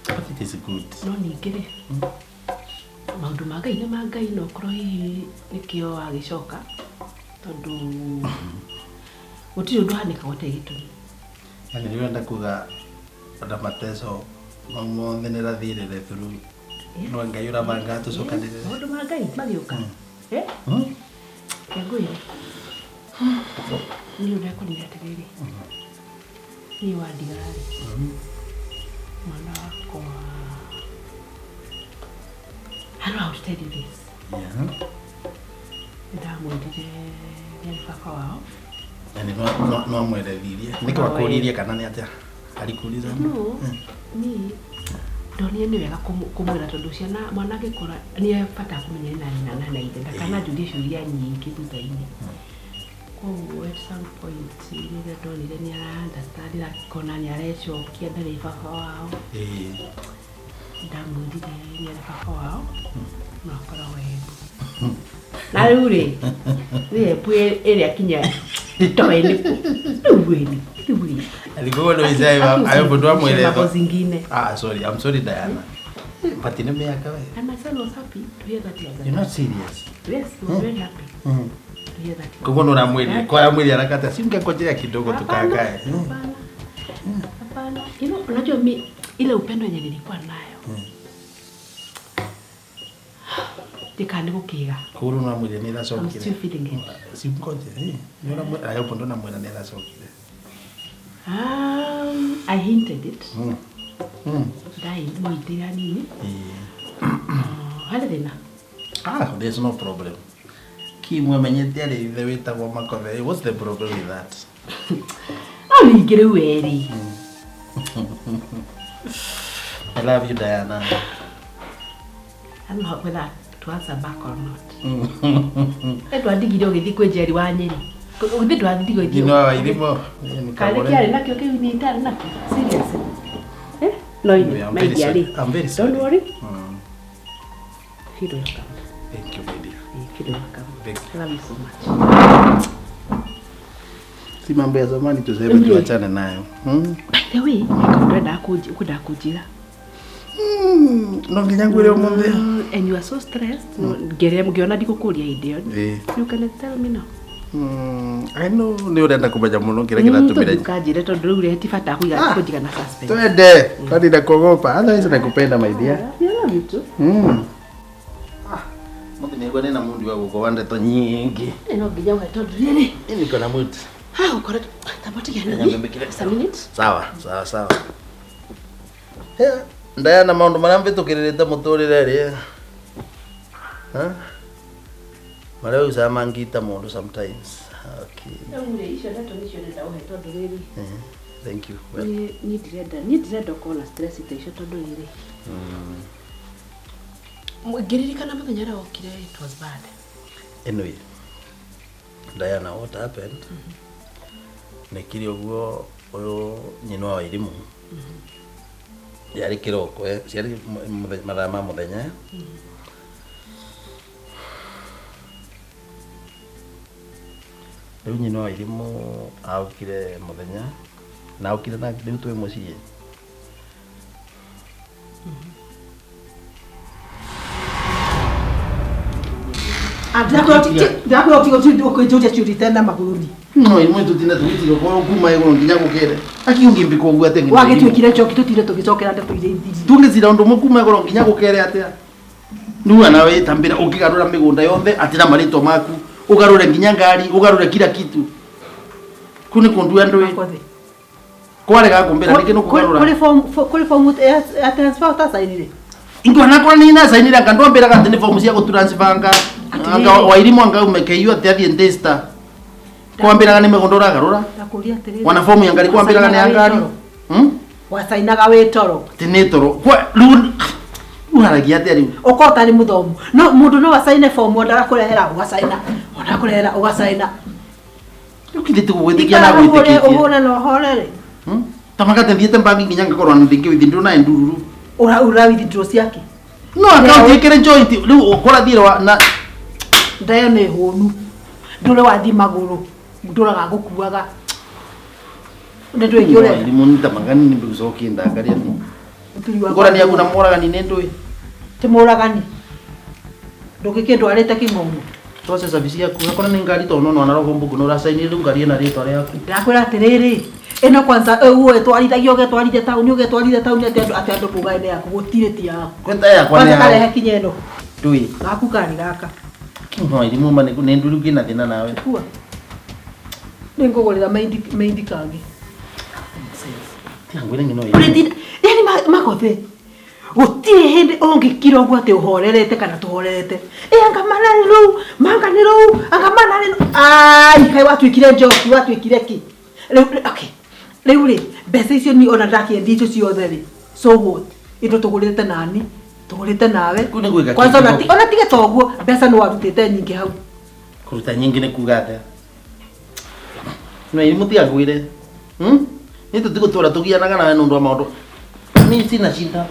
But it is good. No ningire. Maundu magai na magai no kro hi nikio agicoka. Tondu Utio ndo hanika wote gitu. Yani niwenda kuga ada mateso mamo ndenera thire le through. No ngayura banga to soka ndire. Ndo magai magioka. Kegwe. Ni ndo ko ni ategere. Ni wadigari. Mwana kwa I don't know how to tell you this. Yeah. Ndamwendire ni papa wao. Yani no mwerevirie. Niko wakuririe kana ni atia. Alikuuliza. No. Ni ndoni ni wega kumwira tondu ciana mwanake kora ni afata kumenya na inde ndakana julie shuria nyingi thutha-ini. Ko at some point ni ndonire ni understand la kona ni arecokia ndari papa wao. Ndamwendire ni papa wao. No kora wewe. Na rure. Ni pwe ere akinya. Toeni. Tuweni. Alikuwa ndo isaiva ayopodwa mwelezo. Zingine. Sorry. I'm sorry Diana. But in miaka wewe. And my son was happy to hear that. You're not serious. Yes, he was very happy. To hear that. Kwa ndo na mwili. Kwa mwili harakata simngekojea kidogo tukakae. Hapana. You know, unajua mimi ile upendo yenye nilikuwa nayo. Tikani kukiga. Kuru na mwili ni rasokile. I'm still feeling it. Simkoje. Yona mwili ayopo ndo na mwili ni rasokile. I hinted it. Dai muitira nini? Halina. There's no problem. Kimwe menyete ale the way ta wa makove. What's the problem with that? Only get away. I love you Diana. I don't know whether to answer back or not. Edward Gido githi kwe Jerry wa Nyeri. Uthi Edward Gido githi. Ino irimo. Kale kiari nakyo ke ni ndari nakyo. Seriously. No, I'm very sorry. Don't worry. Feel welcome. Thank you, my dear. Feel welcome. Thank you. I love you so much. Si mambo ya zamani tuseme tuachane nayo. By the way, nikaenda kujira. No nginyangu ile ombe. And you are so stressed. Ngiona ndikukuria idea. You can tell me now. I know ni urenda kumenya muno kira kiratumira. Tukajire tondu riu reti bata kuiga kujiga na suspense. Twende. Tadi na kuogopa. Otherwise nakupenda my dear. Yeah, me too. Muthi ni ngone na mundu wa gukorwa ndeto nyingi. No nginya we tondu riri. Ini kona muti. Ha ukore tabatigana. Just a minute. Sawa. Ndayana maundu maria mbitukirite muturire ri. Maria usama ngita mundu sometimes. Okay. Thank you. Well. Ni direnda kona stress itaisha tondu riri. Ngiririkana muthenya ra okire it was bad. Anyway. Diana, what happened? Nekiri oguo oyo nyina wa irimu. Yari kiroko ciari marama muthenya. Riu nyina wa irimu aukire muthenya na aukire na riu twi mucii. Ndakho ukijuje churita maguruni. No, imwe tutina twitiro ko kuma ego nginya gukere. Aki ungimbi ko gwa tengi. Wagitwikire choki tutire tugicokera ndeto ire ithiri. Tungizira ndo mukuma ego nginya gukere atia. Nuwa nawe tambira ukigarura migunda yothe atira marito maku. Ugarure nginya ngari, ugarure kila kitu. Kuni kundu andwe. Kwale ga kumbera nikino kugarura. Kuli form ya transfer ta sainire. Ingo nakora nina sainira kando mbera ka tene form cia ku transfer anga wairimu anga umekeiyo atia ndesta. Kwambiraga ni megondora garura. Takuria tere. Wana form ya ngari kwambiraga ni angari. Wasainaga wetoro. Tinetoro. Kwa lu unaragia atia riu. Okota ni muthomu. No mundu no wasaine form ondara kurehera wasaina. Ondara kurehera ugasaina. Ukithite kugwetikia na gwitikitie. Uhona no horere. Tamaka tendiete mbangi nginya ngakorwa ndingi withindu na endururu. Ura withdraw ciake. No account ikere joint riu ukora thira na ndayo ni honu. Ndure wathi maguru. Nduraga gukuaga. Ndio ikiore. Ni munita magani ni mbizoki ndakaria ni. Ngora ni akuna moragani nendoi. Te moragani. Ndokikindu areta kingomo. Process service yaku akona ni ngari to no na roho mbugu no rasaini ngari na rito yaku. Ndakwira atiriri. Eno kwanza uwe twarithagio getwarithia tauni ugetwarithia tauni ati andu kugaine yaku gutire ti yaku. Kwenta yakwa ni. Kwanza kale hakinyeno. Tui. Gaku kani gaka. No irimu mane ku nenduru kina thina nawe. Kwa. Ningogorera maindi kangi. Tiangwire ngino iri. President, yani makothe. Gutire hindi ongikira ogwo ati uhorerete kana tuhorerete. Anga manani ru, mangani ru, anga manani. Ai kai watwikire njoki, watwikire ki. Okay. Riu ri, mbeca icio ni ona ndakiendia icio ciothe ri. So what? Indo tugurite nani? Tugurite nawe. Kwanza ona tige toguo, mbeca no warutite nyingi hau. Kuruta nyingi ni kugate. No iri muti agwire. Ni tutigutura tugianaga nawe nundu wa maundu. Mimi sina shida.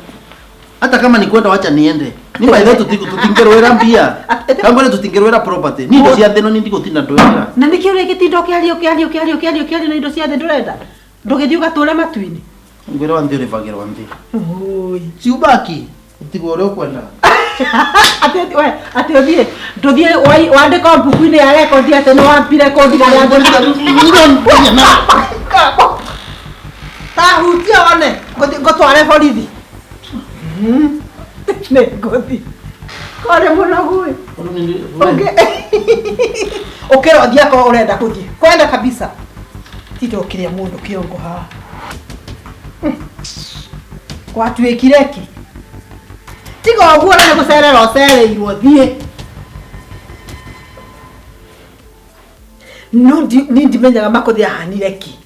Hata kama ni kwenda wacha niende. Ni by the tutingerwera mbia. Kangole tutingerwera property. Ni ndo cia theno ni ndigutinda ndwera. Na nikio reke tindo kiario na indo cia theno ndurenda. Ndugithio gatura matuini. Ngwira wa ndio refagira wa ndi. Oi. Si ubaki. Utigore ukwenda. Ate odie. Ndodie wande kwa buku-ini ya record ate no wampire record ya ndio. Ta hutia one. Gotware borithi. Ne gothi. Kore munagui. Okay. Okay, odia ko urenda kuthie. Kwenda kabisa. Tito kiria mundu kiongo ha. Kwa twikireki. Tigo oguo na gucerera ucereirwo thie. No ni ndimenyaga makothi ahanire ki.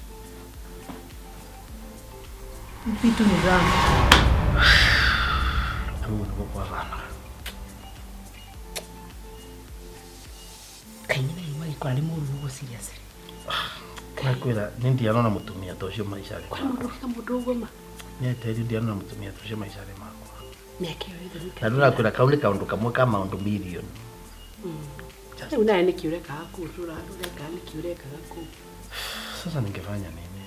Vitu ni zangu. Kaingine yuma kwa limu rugo serious. Nakwira nindi anona mutumia tocio maisha yake. Kwa mundu kama mudogo ma. Ni tayari ndi anona mutumia tocio maisha yake makwa. Mekero hizo. Na nuna kwira kaunde kaundu kamwe ka maundu million. Sasa unaenda kiureka haku tura ureka ni kiureka haku. Sasa ningefanya nini?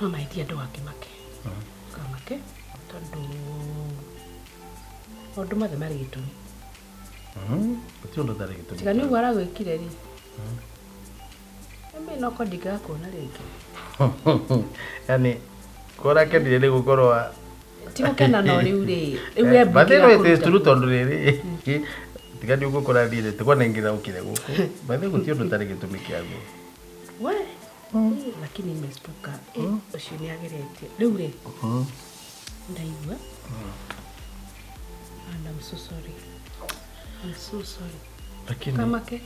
Mama itia ndo akimake. Kamake. Tondu. Ondo mathe mari gitumi. Gutio ndo tari gitu. Tiga ni gwara gwikire ri. Mbe no ko ndiga kuona ringi. Yani kora kendire ni gukorwa Tigukena no riu ri. Riu ya bate no ite sturu tondu riri. Tiga ni gukora riri tukona ngira ukire guku. Bate gutio ndo tari gitu mikiago. We. Lakini imestuka. Ucio ni ageretie. Riu ri. Ndaigua. And I'm so sorry. I'm so sorry. Lakini Kamake.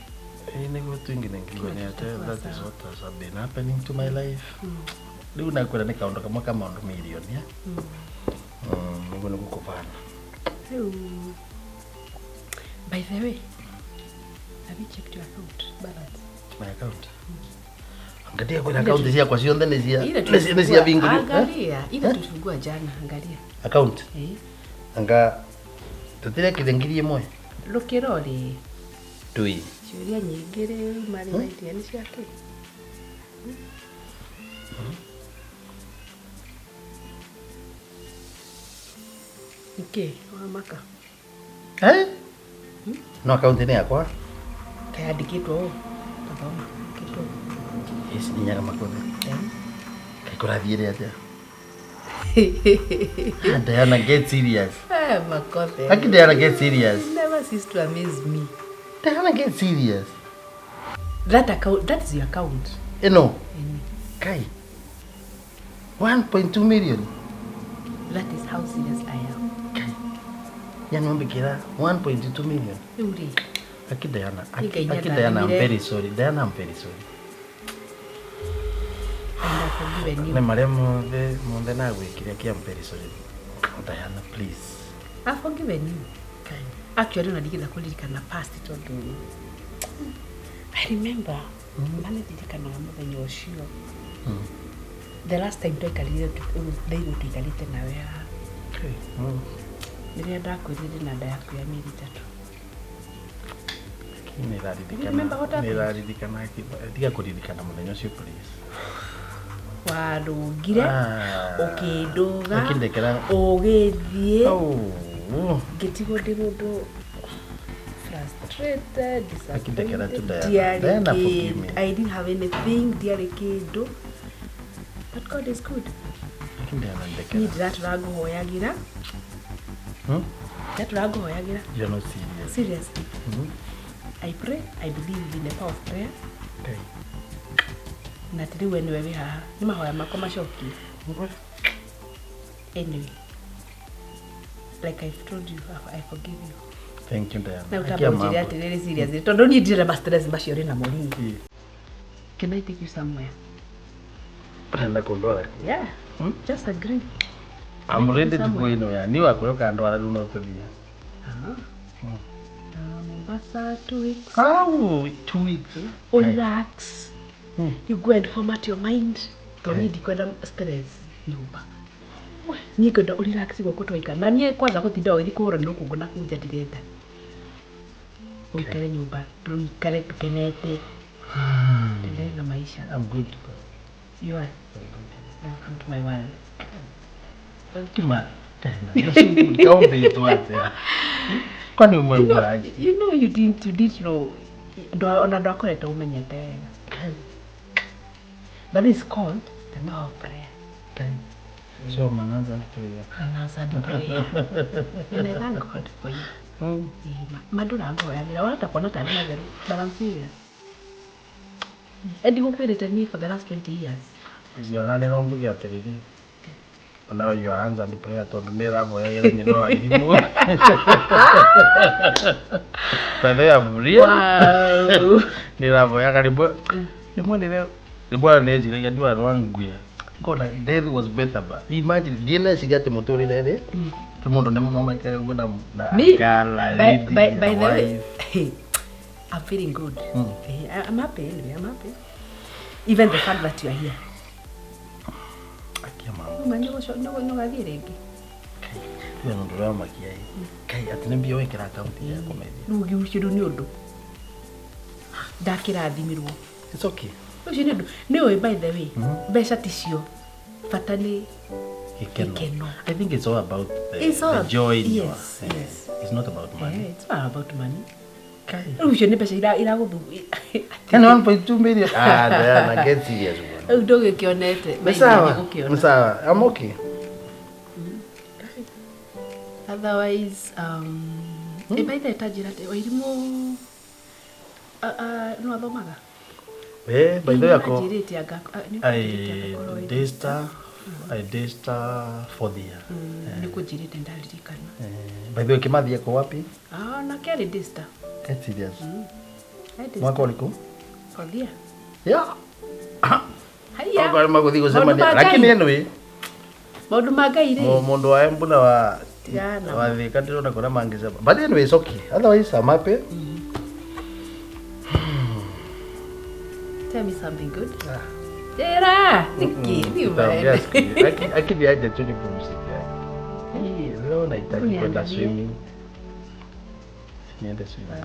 Ini vitu ingine ngine that is what has been happening to my life. Riu nakwira nikaondoka mwaka maundu milioni ya. Niguo ni gukuvana. By the way, have you checked your account balance? My account. Angalia kwa account cia kwa cionthe ni cia vingu. Angalia, ile tulifungua jana, angalia. Account. Anga tutire kithengirie mwe. Lukirori. Tui. Ciuria nyingi riu mari maitia ni ciake. Ike, wamaka. No account ni yakwa. Kaandikitwo tathoma kitwo. Yes, ni nyaga makothe. Kaikurathire atia. Diana, get serious. Makothe. Aki Diana, get serious. Never cease to amaze me. Diana, get serious. That account, that is your account. No. Kai. 1.2 million. That is how serious I am. Kai. Yani mbikira 1.2 million. Uri. Aki Diana, I'm very sorry. Diana, I'm very sorry. And I forgive you. Ne maremo de mondena gwikira ki I'm very sorry. Diana, please. I've forgiven you. Okay. Actually, nadigeza kulirikana past tondu. I remember, mane dirikana muthenya ucio. The last time twakarire ndaigu twikarite nawe ha. Okay. Niria ndakwirire na nda yaku ya mieri 3. Niraririkana tiga kuririkana muthenya ucio please. Warugire ukinduga akindekera ugithie gitigo ndi mundu frustrated, akindekera disappointed. Then forgive me. I didn't have anything, ndiari kindu, but God is good. Ni ndirahoyagira ndirahoyagira. You're not serious. Seriously. I pray, I believe in the power of prayer. Okay. Na tiri we niwe haha ni mahoya makwa macoki. Anyway, like I've told you, I forgive you. Thank you, Diana. Na utabonjira atiriri serious tondu ni ndire ma stress macio ri na muri. Can I take you somewhere? Brenda Kondola. Yeah. Just agree. I'm ready to go in there. Ni wakuroka ndwara runo tuthia. Mombasa 2 weeks. 2 weeks. Relax. You go and format your mind. Don't need kwenda stress nyumba. Ni kwenda relax go kutwaika. Na nie kwanza kutinda withi kuhura ni rukungu na kunja direnda. Ukare nyumba, ukare tukenete. Endelee na maisha. I'm good. You are. Welcome to my world. Kima. Kaombe tuate. Kwani umemwaje? You know you did know. Ndo akoreta umenyete wega. But it's called the power of prayer. So mananza prayer. Mananza prayer. And I thank God for you. Madura ngoyagira wata kona tani matheru. But I'm serious. And you have me for the last 20 years. Yonane no mbugi atiriri. Ona yo anza ndi prayer tondu niravoya yele nyino wa irimu. Pale ya muria. Wow. Niravoya karibu. Nimwone Bwana nejira ya ndiwa rwanguya. God, that was better but imagine dina sigate motori nene. Tumondo ne mama kare ngona na gala lady. By the way, I'm feeling good. I'm happy anyway, I'm happy. Even the fact that you are here. Akia mama. Manyo sho no gathirenge. Kai. Yo ndo rama kiai. Kai atinembia wekera account ya comedy. Nugi uciru ni undu. Ndakirathimirwo. It's okay. Ucio ni undu. Ni oi by the way. Mbeca ticio. Fatani Ikeno. I think it's all about the joy. Yes. It's not about money. It's not about money. Ucio nĩ mbeca iragũthu. And 1.2 million. Diana, get serious. Rĩu ndũgĩkĩonete. Ni sawa. I'm okay. Otherwise, ibaitha itajira te wairimũ no athomaga. By the way, ako Ajirĩte anga. I did 4th year. Nĩ kũnjirĩte ndaririkana. By the way, Kimathi yako wapi? Na kĩarĩ dista. Get serious. Mwaka uliku? For the year. Yeah. Haya. Kwa maguthi gũcemania. Lakini anyway, maũndũ ma Ngai rĩ. Mundu wa Embuna wa Tiana. Thika ndĩrona kuna mangĩcema. But anyway, it's okay. Otherwise, I'm happy. Tell me something good. Jera, nikini wewe. Akili aje tu nipumzike. Leo nahitaji kwenda swimming. Niende swimming.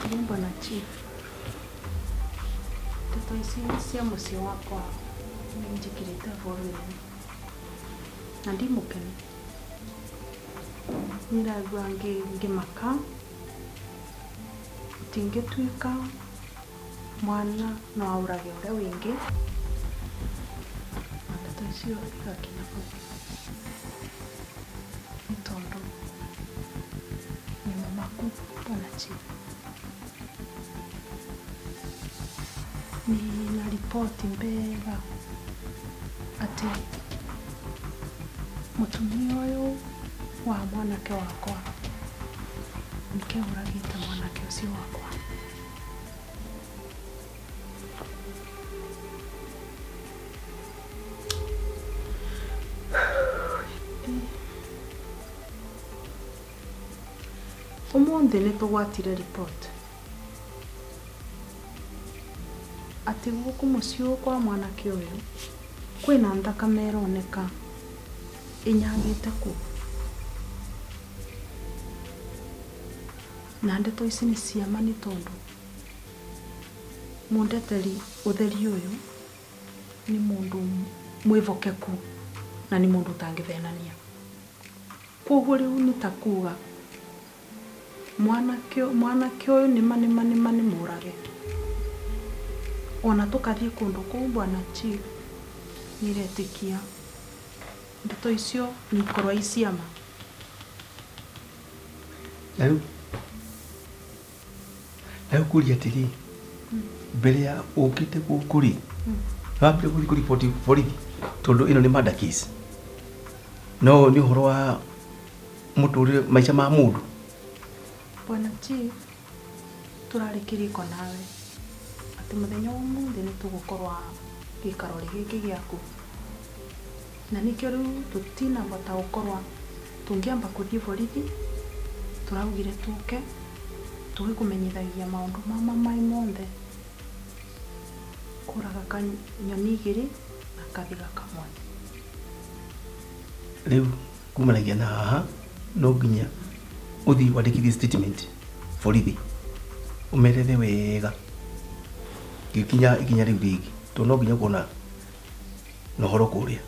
Kirimbo na chief. Toto isi cia muciĩ wakwa nĩnjĩkĩrĩte bũrũri-inĩ na ndimũkenu. Nĩndagua ngĩmaka gũtingĩtuĩka mwana no aũrage ũrĩa wĩngĩ na ndeto icio igakinya kũu nĩ tondũ nĩ mũmaku Bwana Chief. Nina ripoti mbega atĩ mũtumia ũyũ wa mwanake wakwa nĩke ũragĩte mwanake ũcio wakwa. Ũmũthĩ nĩtũgwatire report atĩ gũkũ mũciĩ kwa mwanake ũyũ kwĩna thakame ĩroneka ĩnyagĩte kũ. Na ndeto ici nĩ ciama nĩ tondũ mũndeteri ũtheri ũyũ nĩ mũndũ mwĩvokeku na nĩ mũndũ ũtangĩthenania. Koguo rĩu nĩ ta kuga mwanake ũyũ nĩ mũrage. Ona tũkathiĩ kũndũ kũu Bwana Chief nĩretĩkia ndeto icio nĩ ikorwo iciama. Rĩu kũria atĩrĩ mbere ya ũkĩte gũkũ rĩ wambire gũthiĩ kũriboti borithi tondũ ĩno nĩ murder case. No nĩ ũhoro wa mũtũrĩre maica ma mũndũ. Bwana Chief tũrarĩ kĩrĩko nawe atĩ mũthenya ũmũthĩ nĩtũgũkorwo gĩikaro gĩkĩ gĩaku na nĩkĩo rĩu tũtinahota gũkorwo tũngĩamba gũthiĩ borithi. Tũraugire tũke tũgĩkũmenyithagia maũndũ mamwe mothe kũraga kanyoni igĩrĩ na kathiga kamwe. Rĩu kumanagia na haha no nginya ũthiĩ wandĩkithie statement borithi ũmerere wega gĩkinya ikinya rĩu rĩngĩ tondũ no nginya kuona na ũhoro kũrĩa.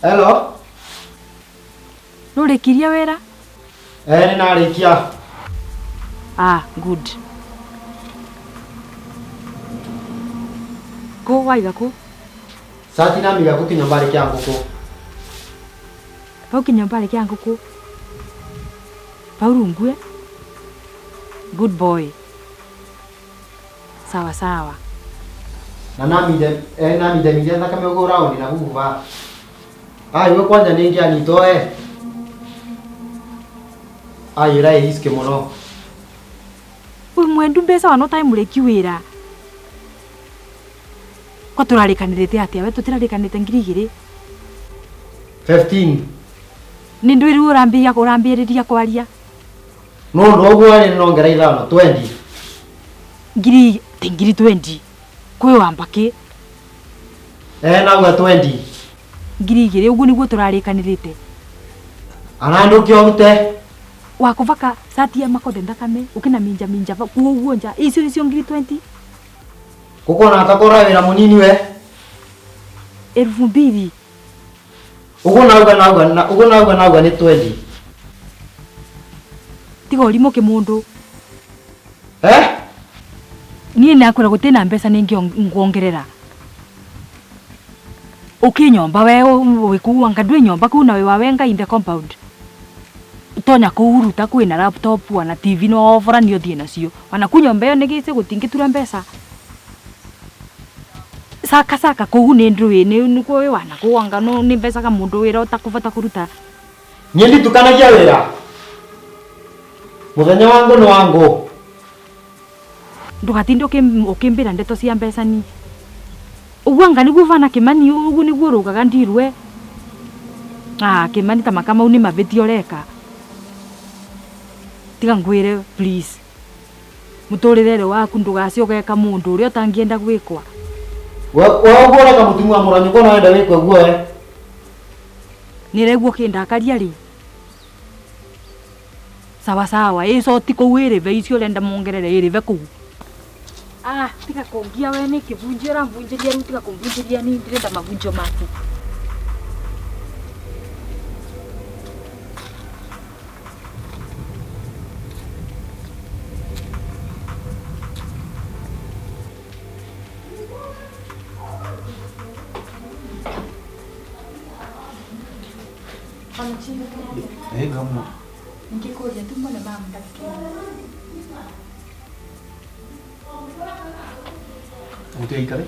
Hello. Nũrĩkirie wĩra? Nĩ narĩkia. Good. Kũ waiga kũ? Sati na miga gũkinya mbarĩ kĩa ngũkũ. Pau kinya mbarĩ kĩa ngũkũ. Pau rungue. Good boy. Sawa sawa. Na namide mide thakame ũguo round na huva. Iwe kwanja nĩ ngĩanyitwo ira iske mũno. Uy mwendu mbeca wano time mũrĩki wĩra. Kwa tũrarĩkanĩrĩte atĩa we tũtirarĩkanĩte 2,000. 15. Nĩ ndũ iru ũrambĩrĩria kwaria. No ndogo wale nongera ithano 20. 20 kwĩ wambake. Nauga 20. 2,000 ũguo nĩguo tũrarĩkanĩrĩte. Ananduke orute. Wakuvaka sati ya makothe thakame ukina minja kuo nja icio nicio 20. Kuko na atakora wĩra munini we. 2,000. Ugo nauga ni twendi. Tiga urimo kimundu. Niĩ nakwĩra gũtĩna mbeca nĩngĩongerera. Ũkĩnyomba we wĩkuanga ndwĩ nyomba kuu na wĩ wawe Ngai in the compound. Tonya kũhuruta kwĩna laptop wana TV no ofora nĩ ũthiĩ nacio. Wana kunyomba ĩyo nĩgĩce gũtingĩtura mbeca. Saka kũu nĩ ndũĩ nĩkuo wĩ wana kũanga no nĩ mbeca ka mũndũ wĩra ũtakũbata kũruta. Niĩ nditukanagia wĩra. Mũthenya wangu nĩ wangu. Ndũgatinde ũkĩmbĩra ndeto cia mbeca ni. Uguanga nĩguo vana Kĩmani ugu nĩguo rũgaga ndirwe. Kĩmani ta makamau nĩ mabĩtio reka. Tiga ngwĩre please. Mũtũrĩre waku ndũgacio geka mũndũ ũrĩa ũtangĩenda gwĩkwa. Wagora ka mutumwa mũranyu kona wenda wĩkwe guo Nĩregwo kĩndakaria rĩ. Sawa ico ti kũu ĩrĩve icio ũrenda mongerere ĩrĩve kũu. Tiga kũngia we nĩ kĩbunjio ũrambunjĩria rĩu tiga kũmbunjĩria ni ndĩrenda mabunjio maku. Ngamo. Nikikuja tu mbona mama ndakikia. Utaikare?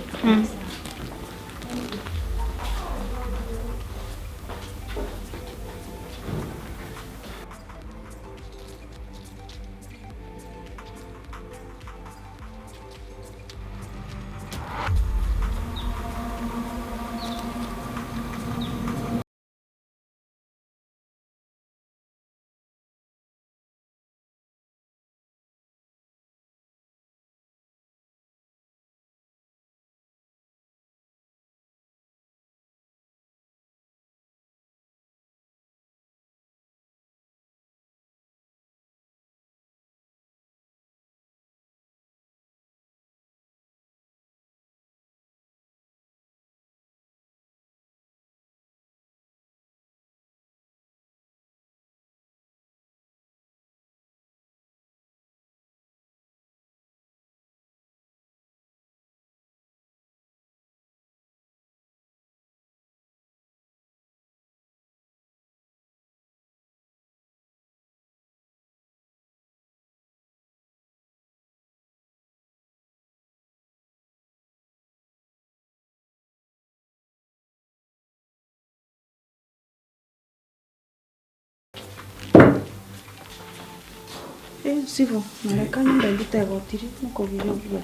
Sivyo, Marekani ndandita egotiri mukogiria uguo.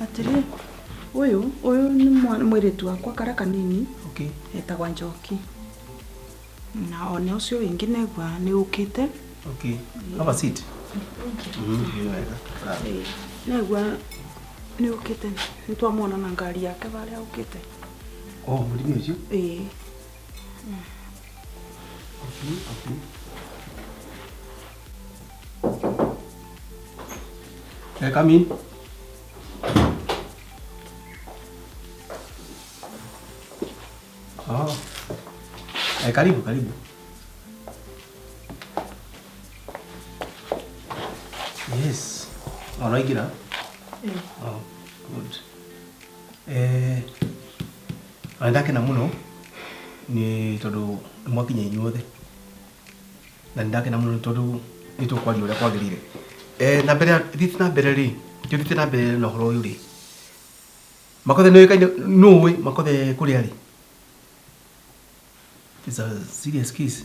Atiri, uyu ni mwana mwiretu wakwa kara kanini. Okay. Etagwa Njoki. Na one ucio wingi negwa ni ukite. Okay. Have a seat. Negwa ni ukite. Nitwamwona na ngari yake baria ukite. Mulimi ucio? Okay. Come in. Karibu. Yes. Unaingira? Good. Andake na muno ni tondu mwakinya inyuothe. Na ndake na muno tondu nitũkwaria ũrĩa kwagĩrĩire. Na mbere thithi na mbere ri thithi na mbere na horo uyu ri makothe nĩ kaine nũĩ makothe kũrĩa ri. It's a serious case.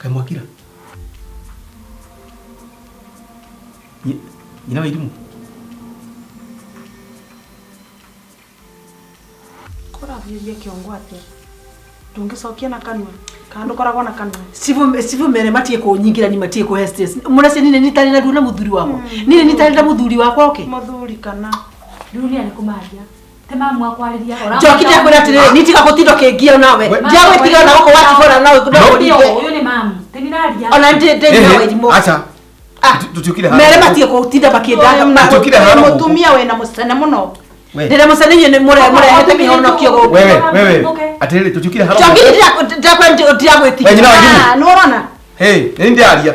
Mwakira nyina wa irimu korabiria kiongo atia ndungicokia na kanwa kandu koragwo na kanwa Sivu mere matie kunyingira ni matie ku hestes murase nine nitari na runa muthuri wako nine nitari na muthuri wako okay muthuri kana dunia nikumaria tema mwakwariria ora Njoki ndakwira atire nitiga gutindo kingia nawe ndiagwe tiga na wako watifora nawe ndio uyu ni mamu teniraria ona ndende nawe imo acha Tutukire hano. Mere batie ko utinda bakiendaga. Tutukire hano. Mutumia we na musane muno. We. Ndira musane yene murehete mihonokio go. Wewe. Atere tutukire hano. Chogiri ndakwa ndiagweti. Wewe nyina wajibu. Nurona. Hey, nindi aria.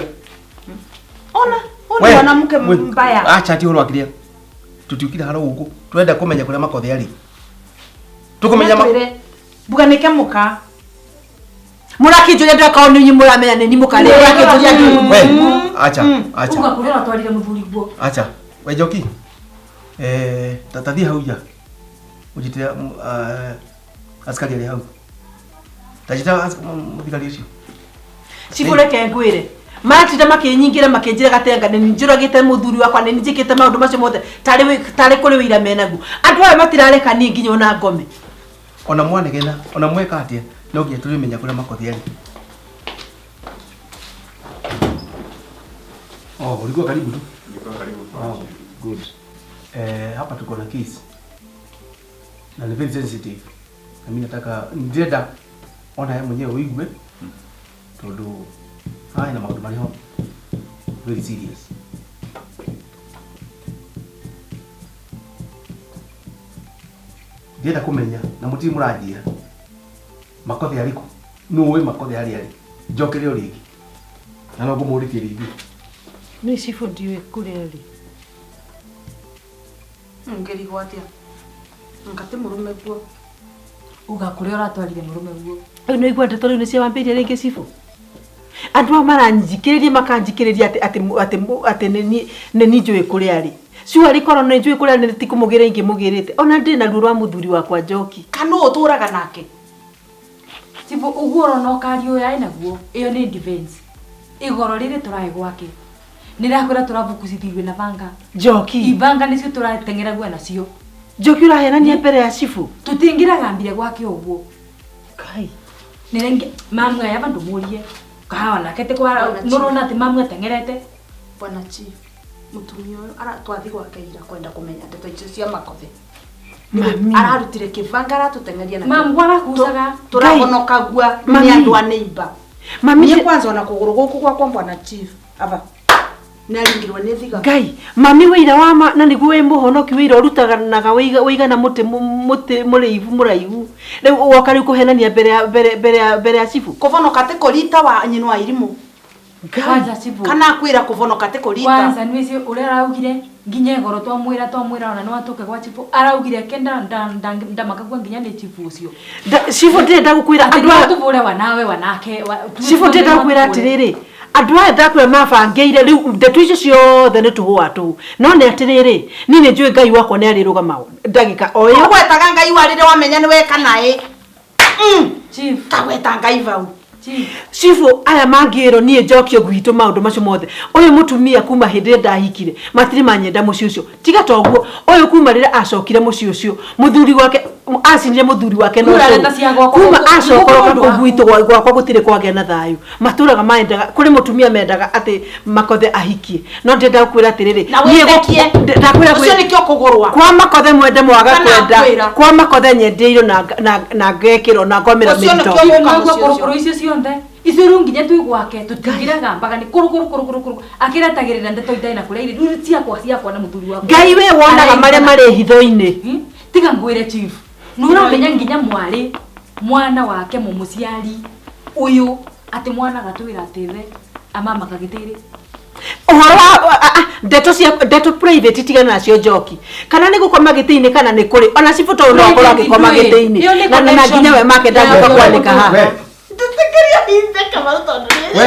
Ona. Ona mwanamke mbaya. Acha ati horo akiria. Tutukire hano guku. Twenda kumenya kuria makothe ari. Tukumenya buganike muka. Murakijuria ndaka ni muramenya ni muka le rakijuria ngi. We, acha. Uga kuria atwarire muthuri guo. Acha. We Njoki. Tatathi hauja. Ujitira askari ali hau. Tajita muthigari ucio. Cibuleke ngwire. Maratida makinyingira makinjira gatenga ni njuragite muthuri wakwa ni njikite maundu macio mothe tari kuri wira menagu. Andu aya matirareka ni nginya ona ngome. Ona mwanegena, ona mweka atia, no nginya turimenya kuria makothi ari. Oh, ulikuwa karibu tu. Nilikuwa karibu. Oh, good. Hapa tuko na case. Na ni very sensitive. Na mimi nataka ndenda ona yeye mwenyewe uigwe. Tondu haya na maundu mariho very serious. Ndenda kumenya na muti murajia makothi ariko nuwe makothi ari njokere origi na no ngumurikie rigi Ni cifu ndiwe kuria ri. Ngeri gwatia. Ngate murume guo. Uga kuria uratwarire murume guo. No igwa ndeto ni cia wambirie ringi cifu. Andu maranjikiriria makanjikiriria ati ni njui kuria ri. Ciu ari korwo ni njui kuria ni tikumugira ingi mugirite. Ona ndi na ruo rwa muthuri wakwa Njoki. Kana uturaga nake. Sibu uguo no kario ya naguo. Iyo ni defense. Igoro riri turai gwake. Nirakwira turabukucithirwe na banga. Njoki. Ibanga nicio turatengera gwe nacio. Njoki urahenania mbere ya cifu. Tutingiraga mbire gwake uguo. Kai. Nirenge mamu ya bandu murie. Kawa na kete kwa nurona ati mamu atengerete. Bwana chief. Mutumia uyu aratwathi gwake ira kwenda kumenya ndeto icio cia makothi. Mami ararutire kibanga aratutengeria na. Mamu gwara kusaga. Turahonoka gua ni andu a neighbor. Mami ni kwanza ona kuguru guku kwa Bwana chief. Aba. Naringirwa ni thiga. Ngai, mami wira wama na niguo we muhonoki wira urutaga naga wiga na muti muriivu muraivu. Riu woka riu kuhenania mbere ya cifu. Kuvonoka te kurita wa nyinu wa irimu. Kwanza cifu. Kana kwira kuvonoka te kurita. Kwanza nwici uria araugire nginya igoro twamwira ona no atuke gwa cifu. Araugire kenda ndamakagwa nginya ni cifu ucio. Cifu ndenda gukwira andu atubure wanawe wanake. Cifu ndenda gukwira atiriri. Andu aya ndakwe mabangeire riu ndeto icio ciothe ni tuhwa tu no ne atiriri ni ni njui Ngai wakwa ni arirugama ndagika o yo gwetaga Ngai warire wamenya ni weka nae chief kaweta Ngai vau chief aya mangiro nie Njokio gwitu maundu macio mothe uyu mutumia kuma hindi ndahikire matiri manyenda muci ucio tiga toguo uyu kuma rira acokire muci ucio muthuri wake acinire muthuri wake no kuma acokoroka kugwitu gwakwa gutire kwagea na thayu maturaga maendaga kuri mutumia mendaga ati makothe ahikie no ndenda kwira atiriri nie ndakwira ucio nikio kugurwa kwa makothe mwende mwaga kwenda kwa makothe nyendeiro na ngekiro na ngomera mito ucio icio cionthe icio nginya twi gwake tutigiraga mbaga ni kuru akiratagirira ndeto itaina kuria iri ruri ciakwa na muthuri wakwa Ngai we wonaga maria mari hitho-ini tiga ngwire chief nuramenya nginya mwari mwana wake mumuciari uyu ati mwana gatwira atithe amama kagitiri uhoro ndeto private tigana nacio Njoki kana ni gukoma giti-ini kana ni kuri ona cifuto no akora gikoma giti-ini na nginya we make ndagika kwanika haha ndutikiria hinde kama utondu ni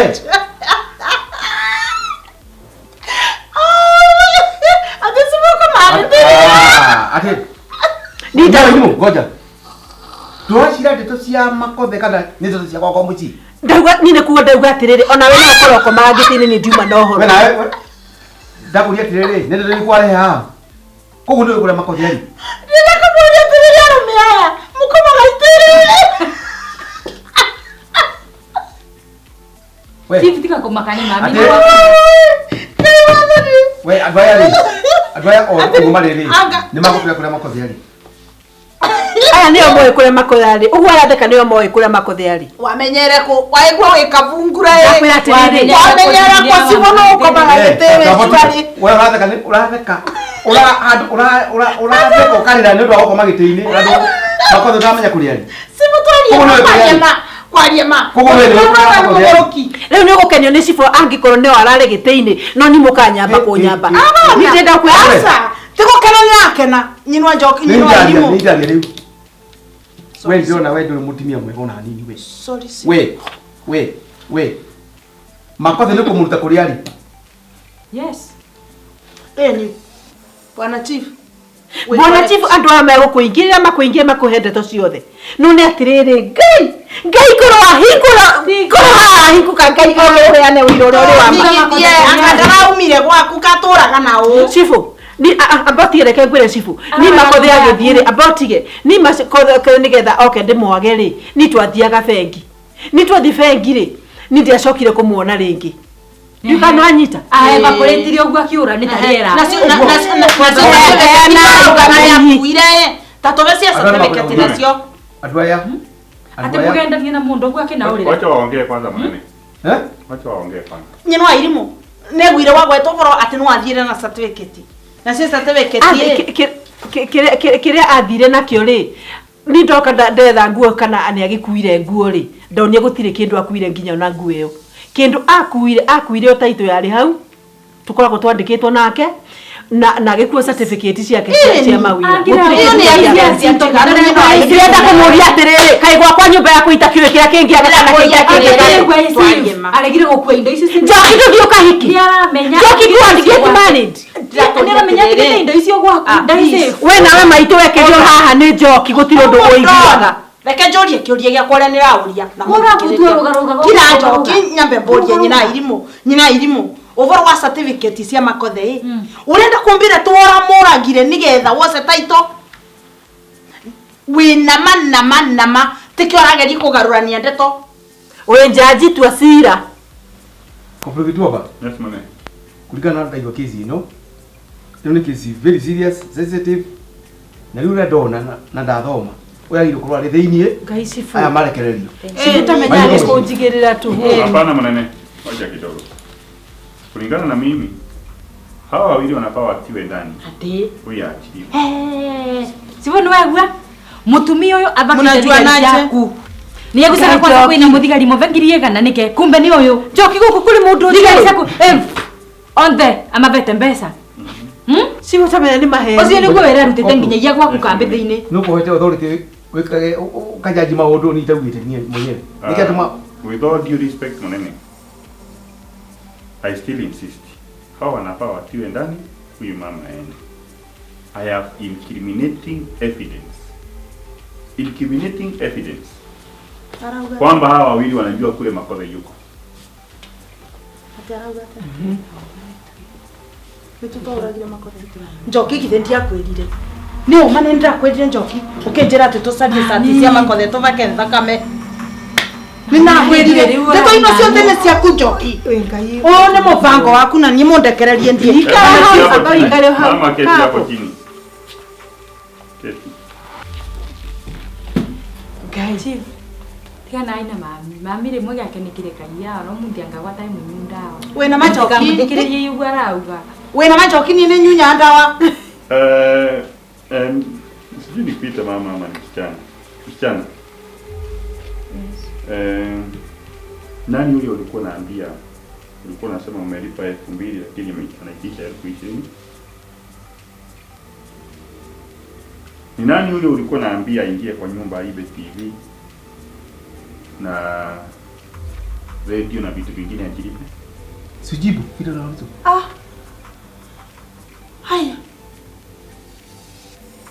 ate ni ndarimu ngoja tuashira ndeto cia makothe kana ni ndeto cia kwa muci ndauga nine kuga ndauga atiriri ona we no koroko magitini ni ndiuma no horo we ndakuria atiriri ni ndeto ni kware ha kogu ndio kula makothe ari ndina kumuria atiriri arume aya mukoma gaitiri we chief tika kumakani mami we adwaya o kumariri ni makothe kula makothe ari aya nio moe kule makothari uguo aratheka nio moe kule makothari wamenyere ku waigwa wikavungura Ndakwĩra atĩrĩrĩ. wamenyera kwa sibono ukobaga gitiri cigari wewe uratheka ni uratheka uratheka ukarira ni ndo wako magitini ndo makothe ndamenya kuriari kwaria ma riu ni gukenio ni cibũ angĩkorwo nĩo ararĩ gĩtĩ-inĩ no nĩ mũkanyamba kũnyamba nĩ ndenda kwĩra tigukena ni akena nyinwa njoki nyinwa irimu ninjaria riu we ndiona we ndũrĩ mũtumia mwega ona hanini we sorry we makothe nĩ kũmũruta kuriari Yes. eni bwana chief Bwana chief andũ aya megũkũingĩrĩra makũingĩre makũhe ndeto ciothe no nĩ atĩrĩrĩ ngai korwo hahingũka ngai ũheane ũira ũrĩa ũrĩ wa angandaraumire gwaku katũraga nao chifu ni abotige reke ngwire chifu ni makothe agĩthiĩ abotige ni makothe nĩgetha oke ndĩmwage rĩ ni twathiaga bengi ni twathi bengi rĩ ni ndiacokire kũmuona rĩngĩ Ndukano anyita. Evaporate ogwa kiura ni tariera. Adwaya. Ate mugenda ngina mundu ogwa kina urira. Wacha waongee kwanza manene. Wacha waongee kwanza. Nyeno airimu. Negwire wagwetwo boro ati no athire na certificate. Na cio certificate kire athire nakio ri ni ndoka ndetha nguo kana ani agikuire nguo ri ndonie gutire kindu akuire nginya na nguo iyo kindu akuire o taito yari hau tukoragwo twandikitwo nake na gikuo certificate ciake cia mawira ndirenda kumuria atiriri kai gwakwa nyumba ya kuita kiwe kira kingi agakana kingi aregire gukua indo ici njoki ndio kahiki njoki kwandikite manage nira menya kile indo icio gwaku ndaise we nawe maito wekerio haha ni njoki gutiro ndu uiguaga reke njorie kiurie gya kwara nirauria na mugaruga kira njoki nyambe mborie nyina irimu over wa certificate cia makothe urenda kumbira twora muragire nigetha wose taito wina manama tikio rageri kugarurania ndeto we jaji twasira Koplo gituaba Yes mane. Kulingana na ndaiwa kesi ino ni kesi very serious sensitive na riu ndona na ndathoma oya iro kurwa thĩinĩ ngaicifu aya marekererio sitamenya ni kujigirira tu Hapana manene. Wacha kidogo. Kulingana na mimi hawa wawili wanafaa watiwe ndani. ati Huyu aachiliwe. sivyo niwegwa mutumia uyu Munajua naje? Niye gusaka kwa kwina muthigari muvengirie kana nike kumbe ni uyu njoki guku kuri mundu thigari saku onthe amavete mbesa si utamenya ni mahe ocio ni gwe wera rutite nginyagia gwaku kambe thiini nuko hete authority wikage kajaji maundu ni tawite ni mwenyewe nikatuma With all due respect manene. I still insist. Hawa wanafaa watiwe ndani, huyu mama aende. I have incriminating evidence. Incriminating evidence. Kwamba hawa wawili wanajua kule makothe yuko. njoki githendia kwirire ni umane ndira kwirire njoki ukinjira ati tucarie sati cia makothe tuvake thakame nina kwirire ndeto ino ciothe ni ciaku njoki o ni mubango waku na ni mundekererie ndie Mama keti hapo chini. Keti. guys kana aina mami rimwe gake nikire kaiya no mundi angagwa time nyunda wina machoki kamudikiririe yugo arauga wina machoki ni nyunya ndawa Sijui nikuite mama ama ni msichana. Msichana. Nani yule ulikuwa naambia ulikuwa unasema umelipa 2,000 lakini anaitisha 20,000? Ni nani yule ulikuwa naambia aingie kwa nyumba aibe TV na radio na vitu vingine ajilipe? sijibu kile na mtu haya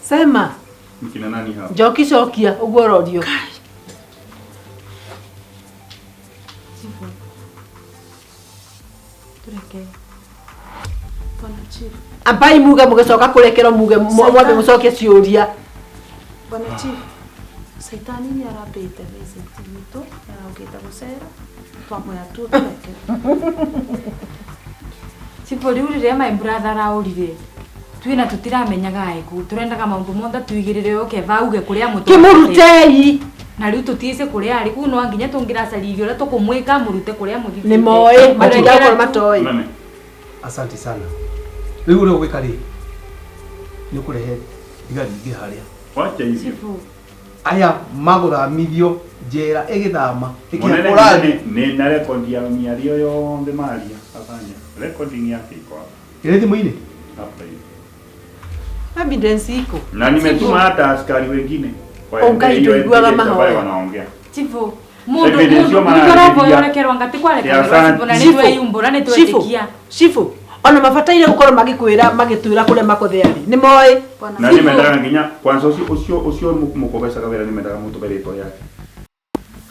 sema Mkina nani hao? njoki cokia uguo rorio tureke bwana chief ambai muge mugicoka kurekero muge mwambe mucokie ciuria bwana chief Saitani ni arapite visit mtu araugita gusera twamoya tu tureke sipori urire my brother aurire twina tutiramenyaga aiku turendaga maundu mothe tuigirire oke vauge kuria mutu kimurutei na riu tutiise kuria ari ku no nginya tungiracaririo ria tukumwika murute kuria muthi ni moe matinda kwa matoi. Asante sana. Riu ule gwika ri ni kurehe igari ingi haria. Wacha hivyo. Aya maguthamithio njera igithama ikikurathi ni na record ya miario yothe maria afanya recording yake iko hapa ile thimu-ini hapa hivi evidence iko na nimetuma hata askari wengine Ungaiguaga mahoya wanaongea chifu mundu aravoyorekerwa ngati kwarekerwa bona ni tweyumbura ni twetikia chifu ona mabataire gukorwo magikwira magitwira kuria makotheari ni moe na nimendaga nginya kwanza ucio mukobesa kawera nimendaga mutubereto yake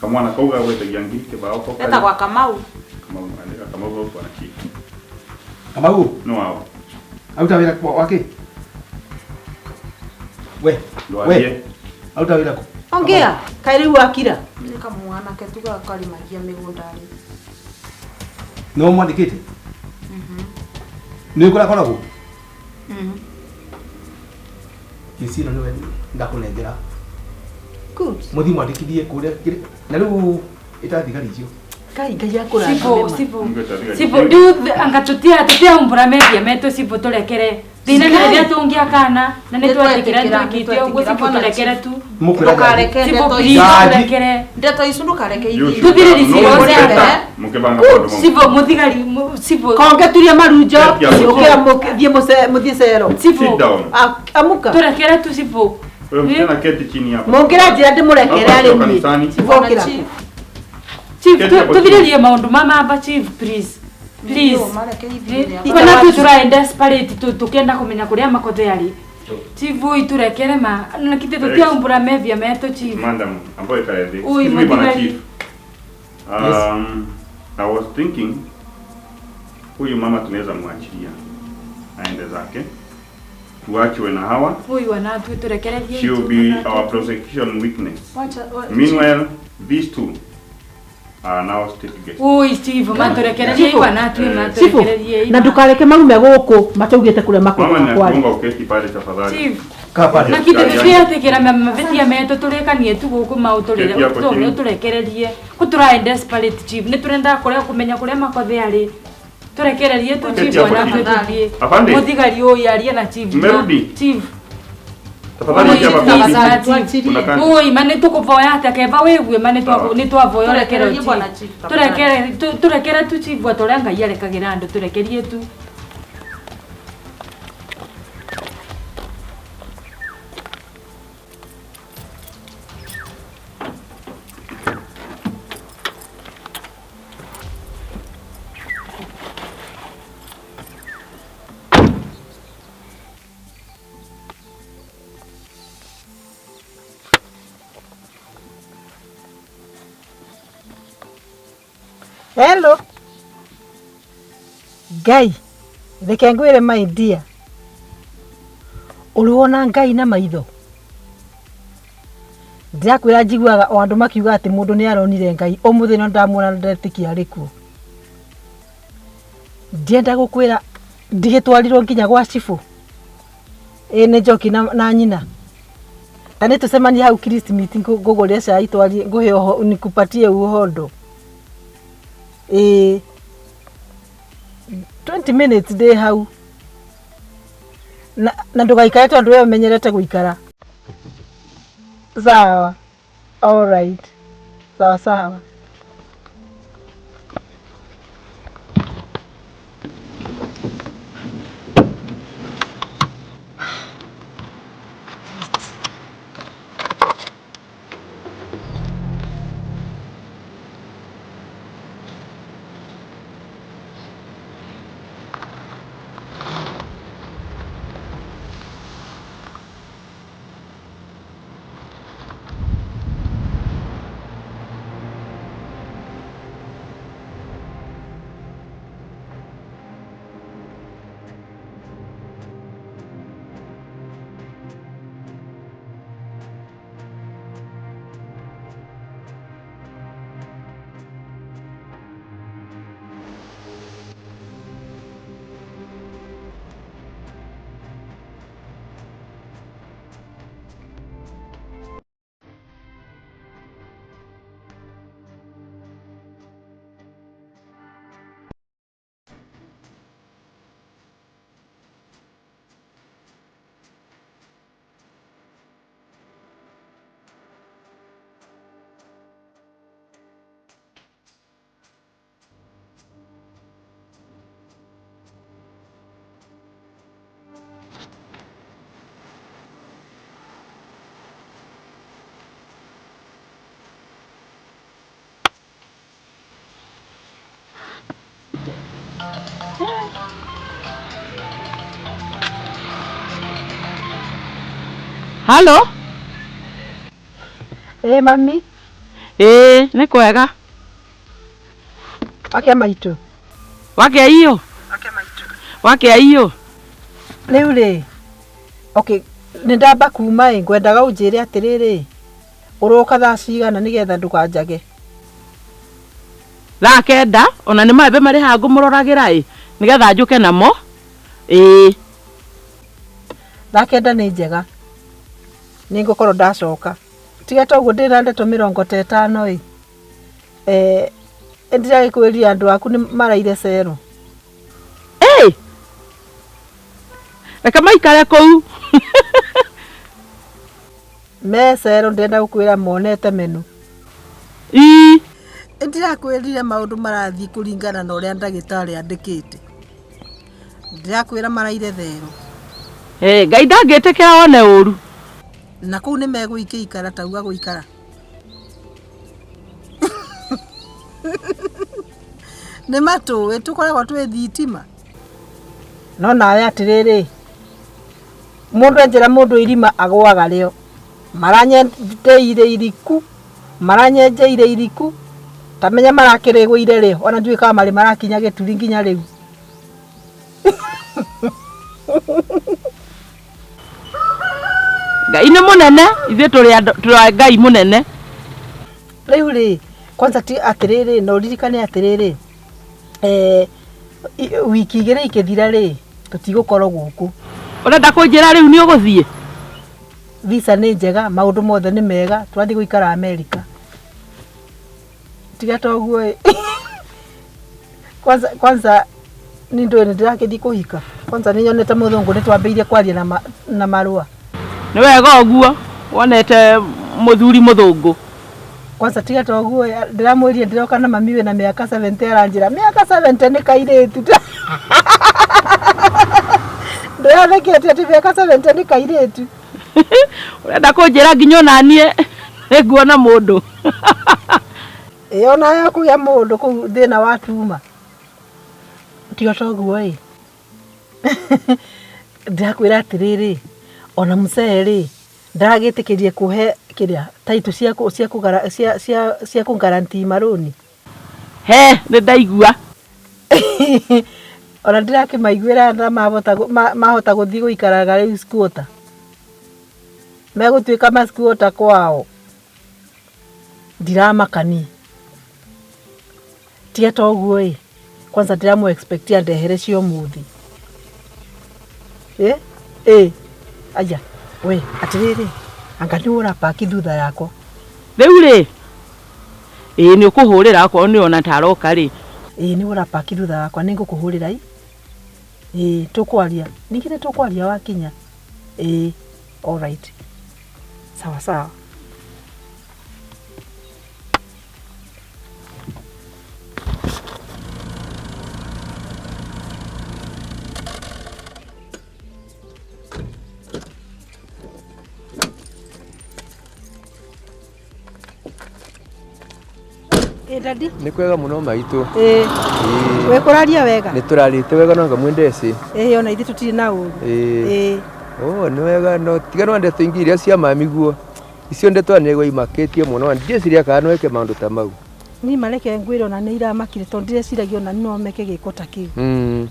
kamwana kauga gwetagia ngiri kibao kwa eta kwa Kamau kwa naki Kamau no wao auta wira wake we auta wira ko ongea kairiu akira ni kamwana ketuga kalimagia migundari no mwandikite ni ukora koragwo kisino niwe ndakunengera good muthi mwandikithie kuria na riu itathigari icio kai ngai akura sipo riu anga tutia umbura media meto sipo turekere thina ni riria tungia kana na ni twetikira twikite uguo sipo turekere tu mukareke ndeto icu ndukareke ithi tuthiriricie mukebanga sipo muthigari sipo konge turia marunjo ukira muthie cero sipo amuka turekere tu sipo tena keti chini hapa mungira njira ndimurekere ari ni sipo kira chief tuthiririe maundu mama chief please ikona tutura desperate tukenda kumenya kuria makothe ari chief iturekere ma na kite tutia umbura mevia meto chief madam ambaye kaende ui chief I was thinking huyu mama tunaweza mwachilia aende zake tuachwe na hawa huyu wanatu turekererie she will be our prosecution witness meanwhile these two now state guest ui chief maturekererie wanatu maturekererie na dukareke marume guku mataugite kuria makwa mama na kuonga uketi pale tafadhali chief kapale na kite tuyatekera mavetia meto turekanie tu guku mauturire turekererie kutura desperate chief ni turenda kuria kumenya kuria makothe ari turekererie tu chief wanatu tuthie muthigari uyu arie na chief chief tafadhali hapa oi mane tukuvoya hata keva wewe mane ni twavoya rekero turekere tu chief watorenga yale kagirando turekerie tu hello Ngai reke ngwire my dear uliona Ngai na maitho ndakwira njiguaga o andu makiuga ati mundu ni aronire Ngai umuthi no ndamuona ndetikia riku ndienda gukwira ndigitwarirwo nginya gwa cifu ni njoki na nyina tani tusemanie hau Christmas ngugure cai twari nguhe nikupatie uhondo 20 minutes day hau na ndugaikare tondu wewe umenyerete guikara sawa all right sawa Halo? Mami. Nĩ kwega. Wake maitu. Wake iyo. Wake iyo. Rĩu rĩ. Okay, nĩndamba kuma ngwendaga ũnjĩre atĩrĩrĩ. Ũroka thaa cigana nĩgetha ndũkanjage. Thaa kenda, ona nĩ maembe marĩ haha ngũmũroragira nĩgetha njũke namo. Thaa kenda nĩ njega. Nĩngũkorwo ndacoka. Tiga ta ũguo ndĩna ndeto 50 ndĩragĩkwĩria andũ aku nĩ maraire cero. Reka maikare kũu. Me cero ndenda gũkwĩra monete menu. Ndĩrakwĩrire maũndũ marathiĩ kũringana na ũrĩa ndagĩtarĩ andĩkĩte. Ndĩrakwĩra maraire thero. Ngai ndangĩtĩkĩra one ũru. Na kũu nĩ megũikara tauga gũikara. Nĩ matũĩ tũkoragwo twĩ thitima. No nawe atĩrĩrĩ. Mũndũ enjera mũndũ irima agwaga rĩo. Maranyenjeire iriku. Maranyenjeire iriku. Tamenya marakĩrĩgũire rĩo. Ona njũĩ kana marĩ marakinya gĩturi nginya rĩu. Ngai nĩ mũnene, ithuĩ tũrĩ Ngai mũnene. Rĩu rĩ, kwanza ti atĩrĩrĩ, no ririkane atĩrĩrĩ. Wiki igĩrĩ ikĩthira rĩ, tũtigũkorwo gũkũ. Ũrenda kũnjĩra rĩu nĩ ũgũthiĩ? Visa nĩ njega, maũndũ mothe nĩ mega, tũrathiĩ gũikara Amerika. Tiga toguo kwanza ni ndo ndĩrakĩthiĩ kũhika. Kwanza nĩ nyonete mũthũngũ nĩ twambĩirie kwaria na marũa. Nĩ wega ũguo, wonete mũthuri mũthũngũ. Kwanza tiga toguo ndĩramwĩria ndĩroka na mami we na mĩaka 70 aranjĩra mĩaka 70 nĩ kairĩtu. Ndĩrathekete atĩ mĩaka 70 nĩ kairĩtu. Ũrenda kũnjĩra nginya ona niĩ nguona mũndũ. Ona ya kũgĩa mũndũ kũu thĩna wa tuma. Tiga toguo ndakwĩra atĩrĩrĩ, ona mũcere ndagĩtĩkĩrie kũhe kĩrĩa taitu cia kũgarantii marũni. Nĩ ndaigua. Ona ndĩrakĩmaiguĩra na mahota gũthiĩ gũikaraga rĩu squatter. Megũtuĩka ma squatter kwao. Ndiramakani. Tiga toguo kwanza ndĩramũ expect andehere cio mũthĩ. Aya, we, atĩrĩrĩ, anga nĩ ũrapaki thutha yakwa. Rĩu rĩ, nĩ ũkũhũrĩra akorwo nĩ ona taroka rĩ. Nĩ ũrapaki thutha yakwa nĩ ngũkũhũrĩra tũkwaria. Ningĩ nĩ tũkwaria wakinya. All right. Sawa sawa. Dadi nĩ kwega mũno maitũ. We kũraria wega. Nĩ tũrarĩte wega no ngamwendeci. Ona ithuĩ tũtirĩ na ũru. Nĩ wega no tiga no ndeto ingĩ iria cia mamiguo. Icio ndeto nĩgwo imakĩtie mũno ndiciria kana no eke maũndũ ta mau. Ni mareke ngwĩra ona nĩ iramakire tondũ ndireciria ona no meke gĩko ta kĩu.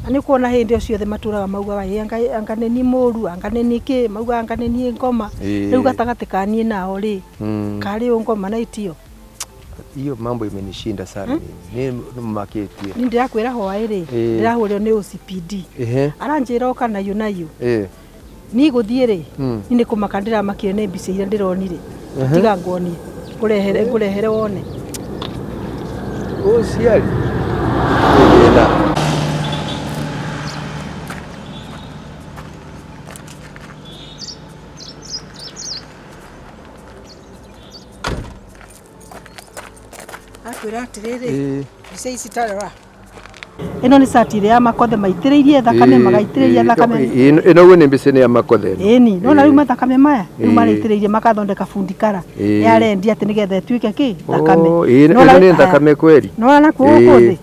Na nĩ kuona hĩndĩ o ciothe matũraga maugaga anga nĩ ni mũru anga nĩ nĩkĩ mauga anga nĩ ni ngoma. Rĩu gatagatĩ ka niĩ nao rĩ karĩ ngoma na itio. Hiyo mambo imenishinda sana. Ni maketie. Ni ndirakwĩra hwaĩ rĩ ndirahũrĩrwo nĩ OCPD. Aranjĩra oka nayo nayo. Ni gũthiĩ rĩ ni kũmaka ndĩramakire nĩ mbica iria ndĩronire. Tiga ngonie ngũrehere wone. Ciari. Akwĩra atĩrĩrĩ mbica ici tarora ino ni satire ya makothe maitiririe thakame magaitiriria thakame ino gwe ni mbicini ya makothe ni no na riu mathakame maya riu mareitiririe makathondeka fundikara ya rendi ati nigetha etuike ki thakame no ni thakame kweli no na kuko thi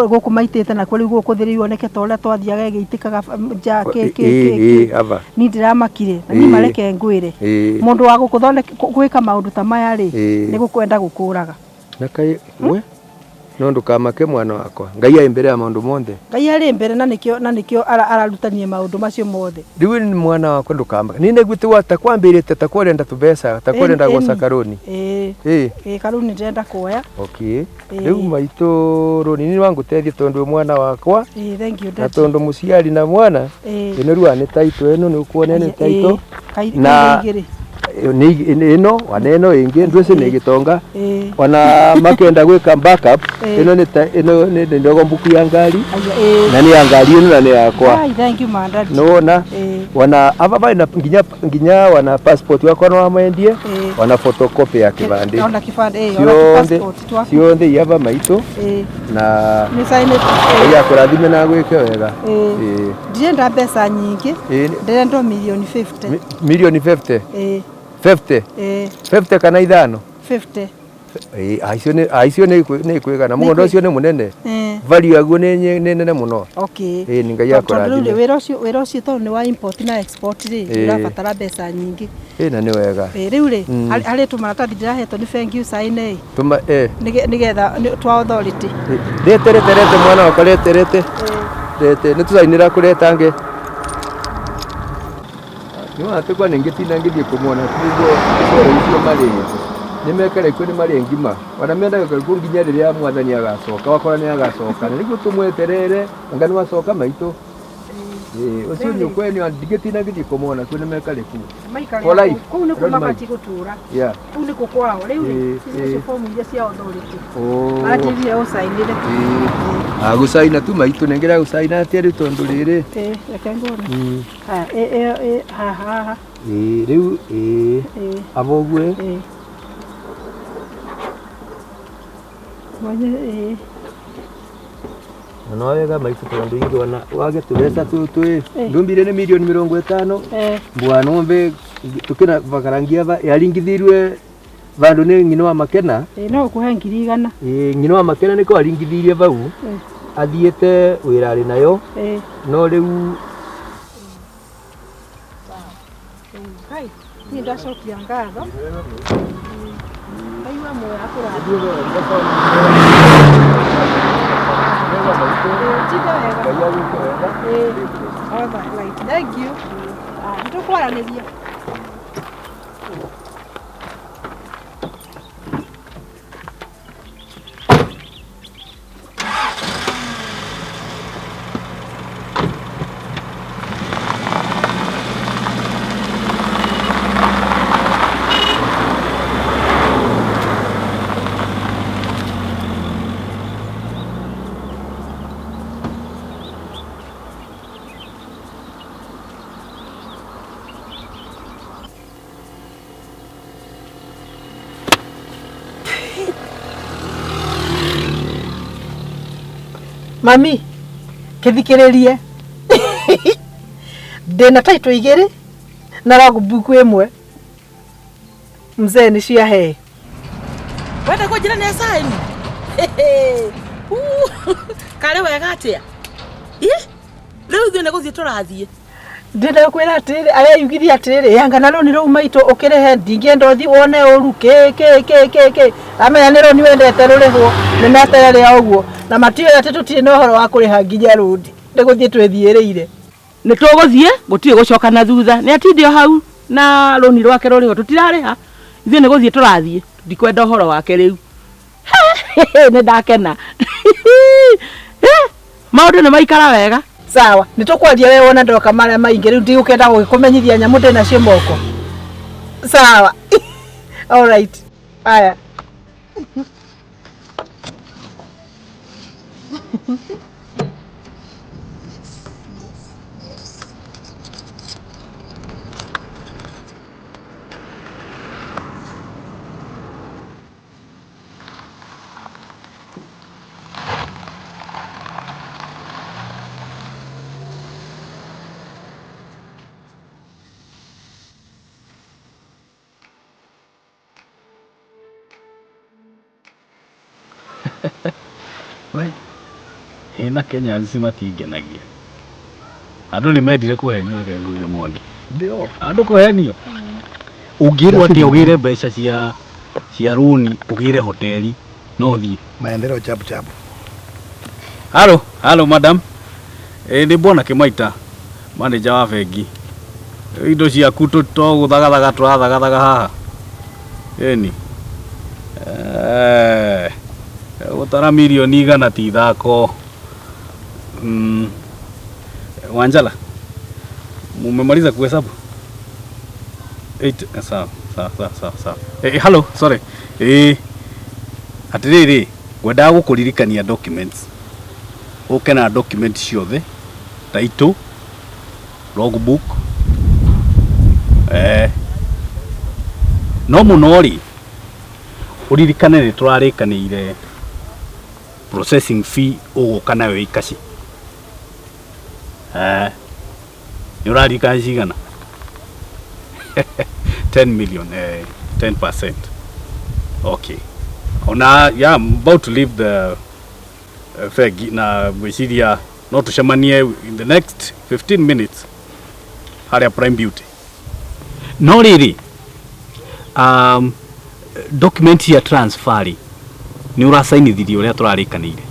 guku maitite na kweli guku thiri oneke ta uria twathiaga giitikaga ja ke ava ni ndiramakire na ni mareke ngwire mundu wa gukuthondeka gwika maundu ta maya ri ni gukwenda gukuraga na kai we no ndukamake mwana wakwa ngai ai mbere ya maundu monthe ngai ari mbere na nikio ararutanie maundu macio mothe riu ni mwana wakwa ndukamake ni negwite wata kwambirite ta kwenda tubesa ta kwenda goca karuni karuni ndenda kuoya okay riu maitu runi ni wangu tethie tondu mwana wakwa thank you na tondu muciari na mwana ino riu ani taito ino ni ukuone ni taito na ni ino waneno ingi ndwese ni gitonga wana makenda gwika backup ino ni ndogo mbuku ya ngari na ni ya ngari ino na ni yakwa thank you mandad no wana ava na nginya wana passport yako na wamendie wana photocopy ya kibande ona kibande passport sionde yava maito na ni sign ya kurathime na gwike wega ndienda pesa nyingi ndendo milioni 50 milioni 50 50 50 kana ithano 50 aicio ni kwigana mugondo ucio ni munene value yaguo ni nene muno okay ni ngai yakora ndio wira ucio to ni wa import na export ri urabatara mbeca nyingi na ni wega riu ri hari tumaratathi ndirahetwo ni bengi usaine tuma nigetha twa authority reterete mwana wakwa reterete ni tusainira kureta nge no atekwa ningitina ngithie kumwona tugo icio mari nimekare kuri mari ngima wanamenda nginya riria mwathani agacoka wakora ni agacoka niguo tumweterere ngani wacoka maito ucio ni kweni ngitina ngithie kumwona kuri nimekare ku polai ku ni kumabati gutura ku ni kukwao riu icio fomu iria cia authority atithie usainire agusaina tu maito nengira gusaina atiri tondu riri reke ngone riu abogwe no wega maito tondu ingona wage tubesa tu ndumbire ni milioni 50 mbwa nombe tukina bakarangia yaringithirwe vandu ni ngino wa makena no kuhe ngiri igana ngino wa makena niko aringithirie vau athiete wira ari nayo no riu hai ni ndacokia ngatho aiwa moya akura thank you ndikwaraniria mami kithikiririe ndina taito igiri na logbook imwe mzee ni cia he wenda kwa jirani ya saini kare wega atia riu thine guthie turathie ndina kwira atiri aya yugiria atiri yanga na roni ru maito ukirehe ndingenda uthi wone uru ke amenya ni roni wendete rurihwo ni meterere ya uguo na matio ati tutire no horo wa kuriha nginya rudi ndiguthie twethiireire ni tuguthie gutire gucoka na thutha ni atindio hau na roni rwake ruriho tutirariha ithuĩ ni guthie turathie ndikwenda horo wake riu ni ndakena maundu ni maikara wega sawa nitukwaria wewe wona ndoka maria maingi riu ndigukenda gukikumenyithia nyamu ndina cie moko sawa all right aya We. Ina Kenya nzima tingenagia. Andu ni mendire kuhenio rege Mwangi. Ndio. Andu kuhenio. Ungirwo ati ugire mbeca cia runi, ugire hoteli, no thie. Maendeleo chapu chapu. Halo madam. Ni Bwana Kimaita, manager wa bengi. Indo ciaku tũtogũthagathaga tũrathagathaga haha. Ĩni. Gũtara milioni igana ti ithako. Wanjala. Mumemaliza kuhesabu? 8 sawa. Hello, sorry. Atiriri, ngwenda gũkũririkania documents. Ũke na document ciothe. Title, logbook. No muno ri uririkane ni turarikanire processing fee uguka nayo ikaci. Ni urarika cigana? 10 million, 10%. Okay. Ona I'm about to leave the fegi na gwiciria no tucemanie in the next 15 minutes haria Prime Beauty. No riri document ya transfer ni urasainithirie uria turarikanire.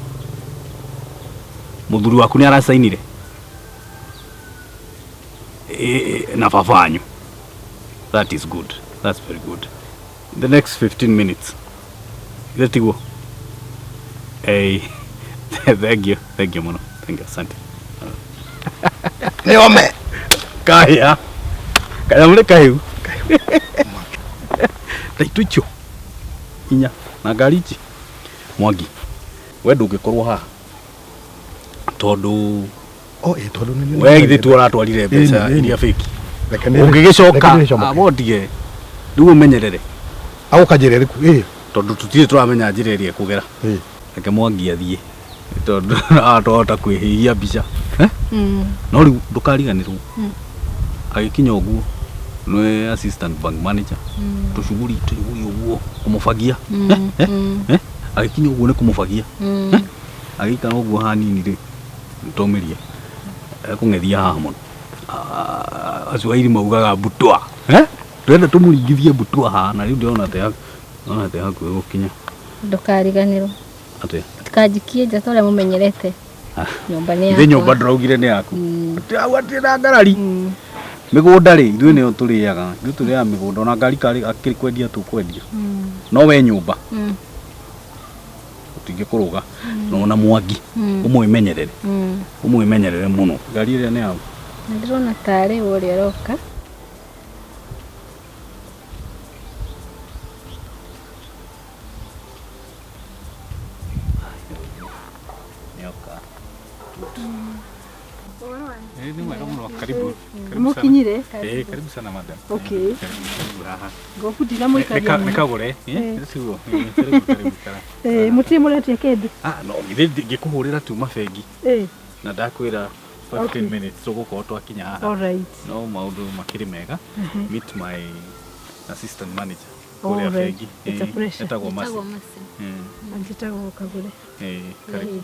Muthuri waku ni arasainire na babanyu. That is good. That's very good. In the next 15 minutes. Let's go. Hey, thank you muno. Thank you, asante. Niome. Kaya mule kahiu. Taitucho. Inya na garichi. Mwangi. We ndungikorwo haha. Tondu tondu ni we githe tu aratwarire mbeca iria fake. Ungigicoka abodie. Ndugu menyerere. Agukanjirere ku tondu tutire turamenya njira iria kugera. Reke Mwangi athie. Tondu atota kwihia mbica. No riu ndukariganirwo. Agikinya uguo nwe assistant bank manager tushuguri uguo kumufagia. Agikinya uguo ne kumufagia. Agika uguo hanini ri ntomeria kungethia haha muno. Aswairi maugaga butwa. Twenda tumuringithie butwa haha na riu ndona te hakuhĩ gũkinya. Ndukariganirwo. Ate tikajikie nja tore mumenyerete. Nyumba ni yako. Nyumba ndiraugire ni yaku. Ati na ngarari. Migunda ri ithuĩ nĩyo tũrĩaga. Ithuĩ tũrĩaga migunda ona ngari akĩrĩ kwendia tũkwendia. No we nyumba. Ũtingĩkũrũga. No na Mwangi. Ũmwĩmenyerere. Ũmwĩmenyerere mũno. Ngari ĩrĩa nĩ yaku. Ndirona tarĩ ũrĩa roka. Karibu. Mukinyire? Karibu sana madam. Okay. Ngokudira muikaria. Nikagore, sio. Karibu. Mutie muretie kende. No, ngikuhurira tuma fegi. Na ndakwira 15 minutes tugukorwo twakinya haha. All right. No maundu makiri mega. Meet my assistant manager. Kuria fegi. It's a pleasure. Etagwo Masi. Angitagwo Kagure. Karibu.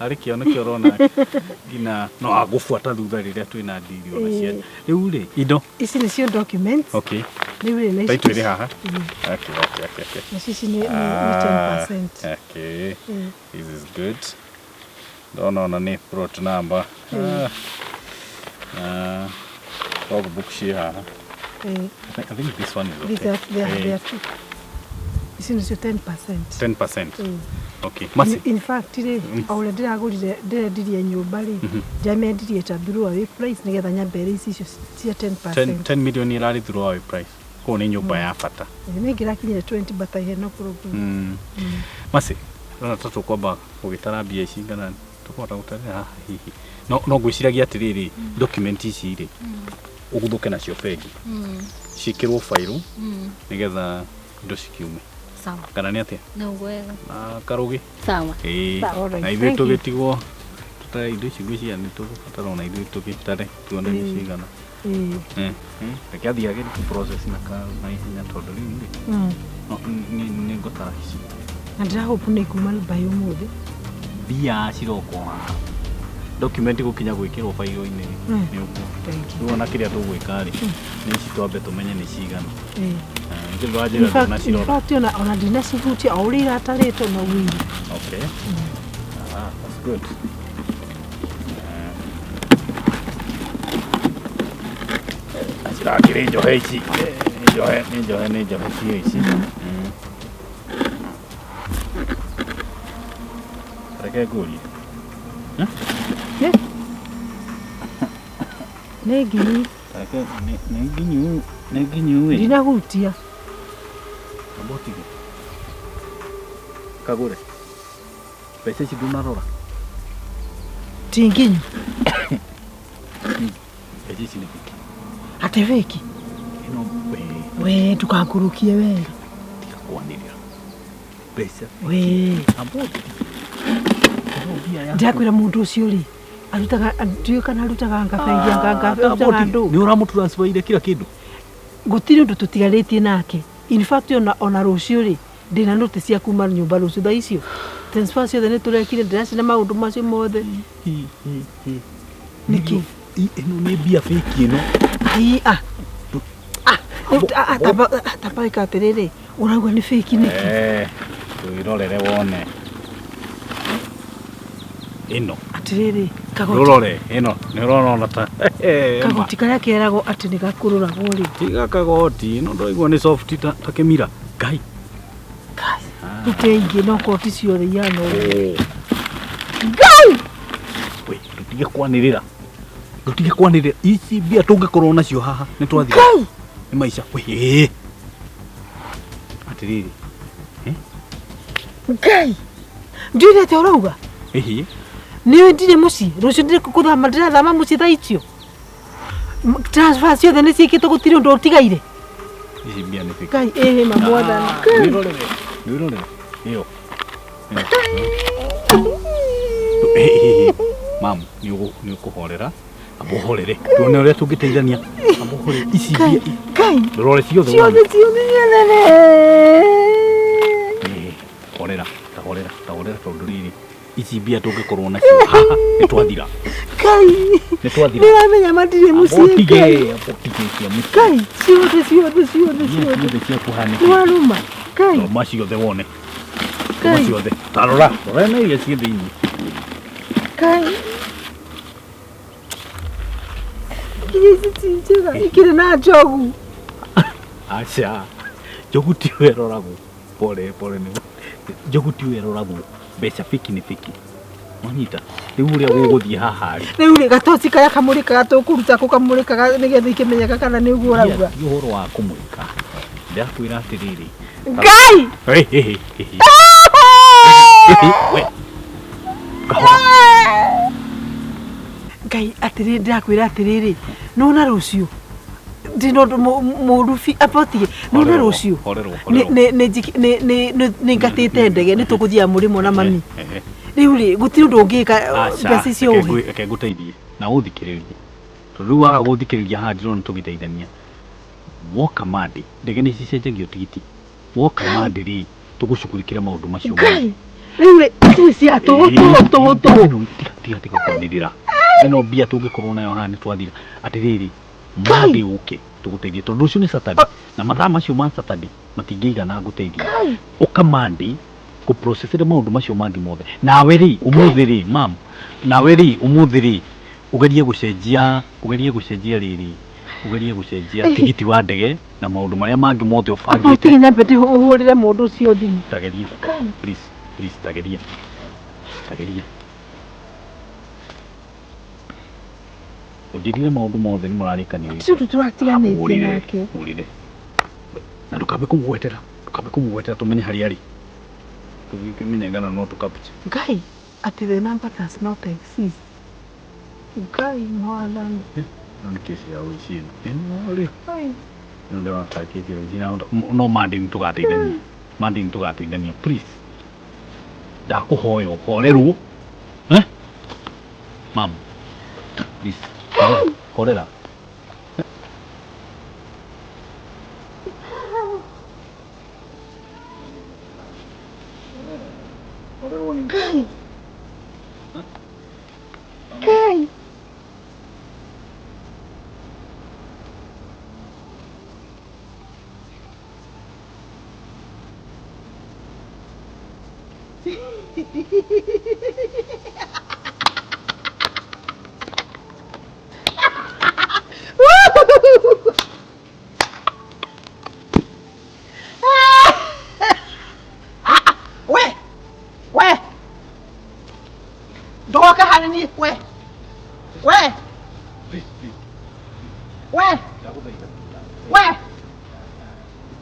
Arikio nikio rona gina no agufuata thutha riria twina ndiri ona cia. Riu ri indo. Ici ni cio documents. Okay. Riu ri ni. Title ri haha. Okay. Ici ni 10%. Okay. This is good. Don't ni plot number. Logbook she haha. I think this one is okay. They are two. Ici ni cio 10%. 10%. Okay. Masi. In fact, aule ndirendirie nyumba ri ndiamendirie ta through away price nigetha nyambere ici cia 10%. 10 million irari through away price. Ko ni nyumba ya bata. Ni ngirakinyire 20 but I had no problem. Masi. Rona tatu kwamba ugitara mbia ici ngana tukwata gutarira hihi. No gwiciragia atiriri document ici ri uguthuke nacio fegi. Cikirwo file nigetha indo cikiume. Sawa. Kana ni atia? Na wega. Na karugi. Sawa. Na ithuĩ tũgĩtigwo tutare indo ici ngwĩciria nĩ tũgũbatara ona ithuĩ tũgĩtare tuone nĩ cigana. Reke athiage tu process na ihenya tondũ rĩu nĩ ngũtara ici. Na ndirahope nĩ kuma by ũmũthĩ. Mbia cirokwo haha. Document gũkinya gwĩkĩrwo failo-inĩ nĩ ũguo. Rĩu ona kĩrĩa tũgwĩka rĩ nĩ ici twambe tũmenye nĩ cigana. In fact ona ndinacihutia o ũrĩa iratarĩtwo no wĩra. Okay. That's good. Akira njohe ici. Nĩ njohe cio ici. Reke ngũrie. Nĩ nginyu. Nĩ nginyu. Ndinahutia. Kabotige. Kagure. Pesa ici ndunarora. Ti nginyu. Pesa ici nĩ fiki. Ate fiki. Ino we tukakurukie wega. Tikakwanĩrĩra. Pesa. We. Kabotige. Ndakwĩra mũndũ ũcio rĩ arutaga ndiũ kana arutaga ngabengia nganga ndũ. Nĩ ũramũtransferire kila kĩndũ. Gũtirĩ ũndũ tũtigarĩtie nake. In fact ona rũciũ rĩ ndĩna note cia kuma nyũmba rũciũ thaa icio. Transfer ciothe nĩ tũrekire ndĩracina maũndũ macio mothe. Nĩkĩ? Ĩno nĩ mbia fake ĩno. Ai tabarĩka atĩrĩrĩ ũrauga nĩ fake nĩkĩ? Twĩrorere wone. Ĩno. Atĩrĩrĩ kagoti. Rorore ĩno nĩ ũrona ta. Kagoti karĩa keragwo atĩ nĩ gakũrũragwo rĩ. Tiga kagoti ĩno ndũraigua nĩ soft ta kĩmira. Ngai. Rute ingĩ no koti ciothe ihana ũguo. Ngai! We, Ndutige kwanĩrĩra. Ici mbia tũngĩkorwo nacio haha nĩ twathira. Ngai! Nĩ maica. We. Atĩrĩrĩ. Ngai! Ndĩrete ũrauga? Ĩhĩ. Niĩ ndirĩ mũciĩ. Rũciũ ndĩrĩkũthama ndĩrathama mũciĩ thaa icio. Transfer ciothe nĩ ciĩkĩtwo gũtirĩ ũndũ ũtigaire. Ici mbia nĩ fake. Ngai mamwathani. Nĩrorere. Iyo. Mamu, nĩ ũkũhorera. Abohorere. Tuone ũrĩa tũngĩteithania. Abohorere. Ici mbia. Ngai. Rorore ciothe. Ciothe. Horera tondũ rĩrĩ. Ici mbia tũngĩkorwo nacio haha nĩ twathira. Ngai. Nĩ twathira. Nĩramenya matirĩ mũciĩ. Abotige cia mũciĩ. Ngai. Ciothe. Cia kũhanĩka. Nĩwaruma. Ngai. Maciothe wone. Maciothe. Tarora na iria ciĩ thĩinĩ. Ngai. Ikĩrĩ na njogu. Aca. Njogu ti weroragwo. Pole nĩ. Njogu ti weroragwo. Mbeca fiki nĩ fiki. Wanyita. Rĩu ũrĩa gũgũthiĩ haha rĩ. Rĩu rĩ gatoci karĩa kamũrĩkaga tũkũruta kũkamũrĩkaga nĩgetha ikĩmenyeka kana nĩ ũguo ũrauga. Ti ũhoro wa kũmũrĩka. Ndakwĩra atĩrĩrĩ. Ngai! We. Ngai atĩrĩrĩ ndakwĩra atĩrĩrĩ. Nona rũciũ. Ndino mũrubi apotige. Nona rũciũ. Nĩ ngatĩte ndege nĩ tũgũthiĩ mũrĩmo na mami. Rĩu rĩ gũtirĩ ũndũ ũngĩka mbeca icio ũhe. Reke ngũteithie na ũthikĩrĩrie. Tondũ rĩu waga gũthikĩrĩria haha ndĩrona tũgĩteithania. Woka mandi ndege nĩ cicenjagio tigiti. Woka mandi rĩ tũgũcugurikĩra maũndũ macio. Ngai. Rĩu rĩ tũcia tũgũtũ. Tiga kwanĩrĩra. Ĩno mbia tũngĩkorwo nayo haha nĩ twathira. Atĩrĩrĩ. Mandi ũke tũgũteithie tondũ rũciũ nĩ Saturday na mathaa macio ma Saturday matingĩigana ngũteithia. Ũka mandi kũprocessire maũndũ macio mangĩ mothe. Nawe rĩ ũmũthĩ rĩ mam. Nawe rĩ ũmũthĩ rĩ ugerie gũcenjia rĩrĩ. Ugerie gũcenjia tigiti wa ndege na maũndũ marĩa mangĩ mothe ũbangĩte. Ũtige nyambe ũhũrĩre mũndũ ũcio thimũ. Tageria. Please tageria. Ũnjĩrire maũndũ mothe nĩ mũrarĩkanĩra. Tũtũ tũratiganĩtie nake. Ũrire. Na ndũkambe kũmũgwetera tũmenye harĩa arĩ. Tũkĩmenyangana no tũkapuche. Ngai, ati the number does not exist. Ngai mwathani. Nĩ kesi ya ũici. Ĩno rĩ. Nĩ ndĩrona ta kesi ya ũici. No mandi tũgateithania. Please. Ndakũhoya ũhorerwo. Mam. Please. Horera. Ndoka hanini we.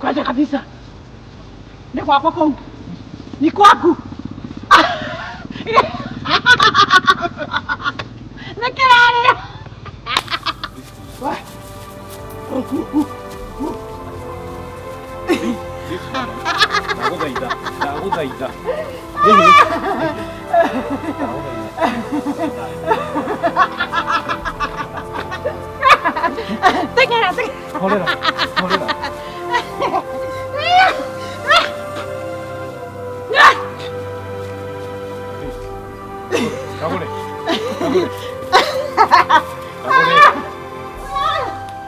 Kwanza kabisa. Ni kwako kwa. Ni kwako. Nakirare. Ndaguthaitha. Tengera. Horera.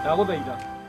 Ndaguthaitha.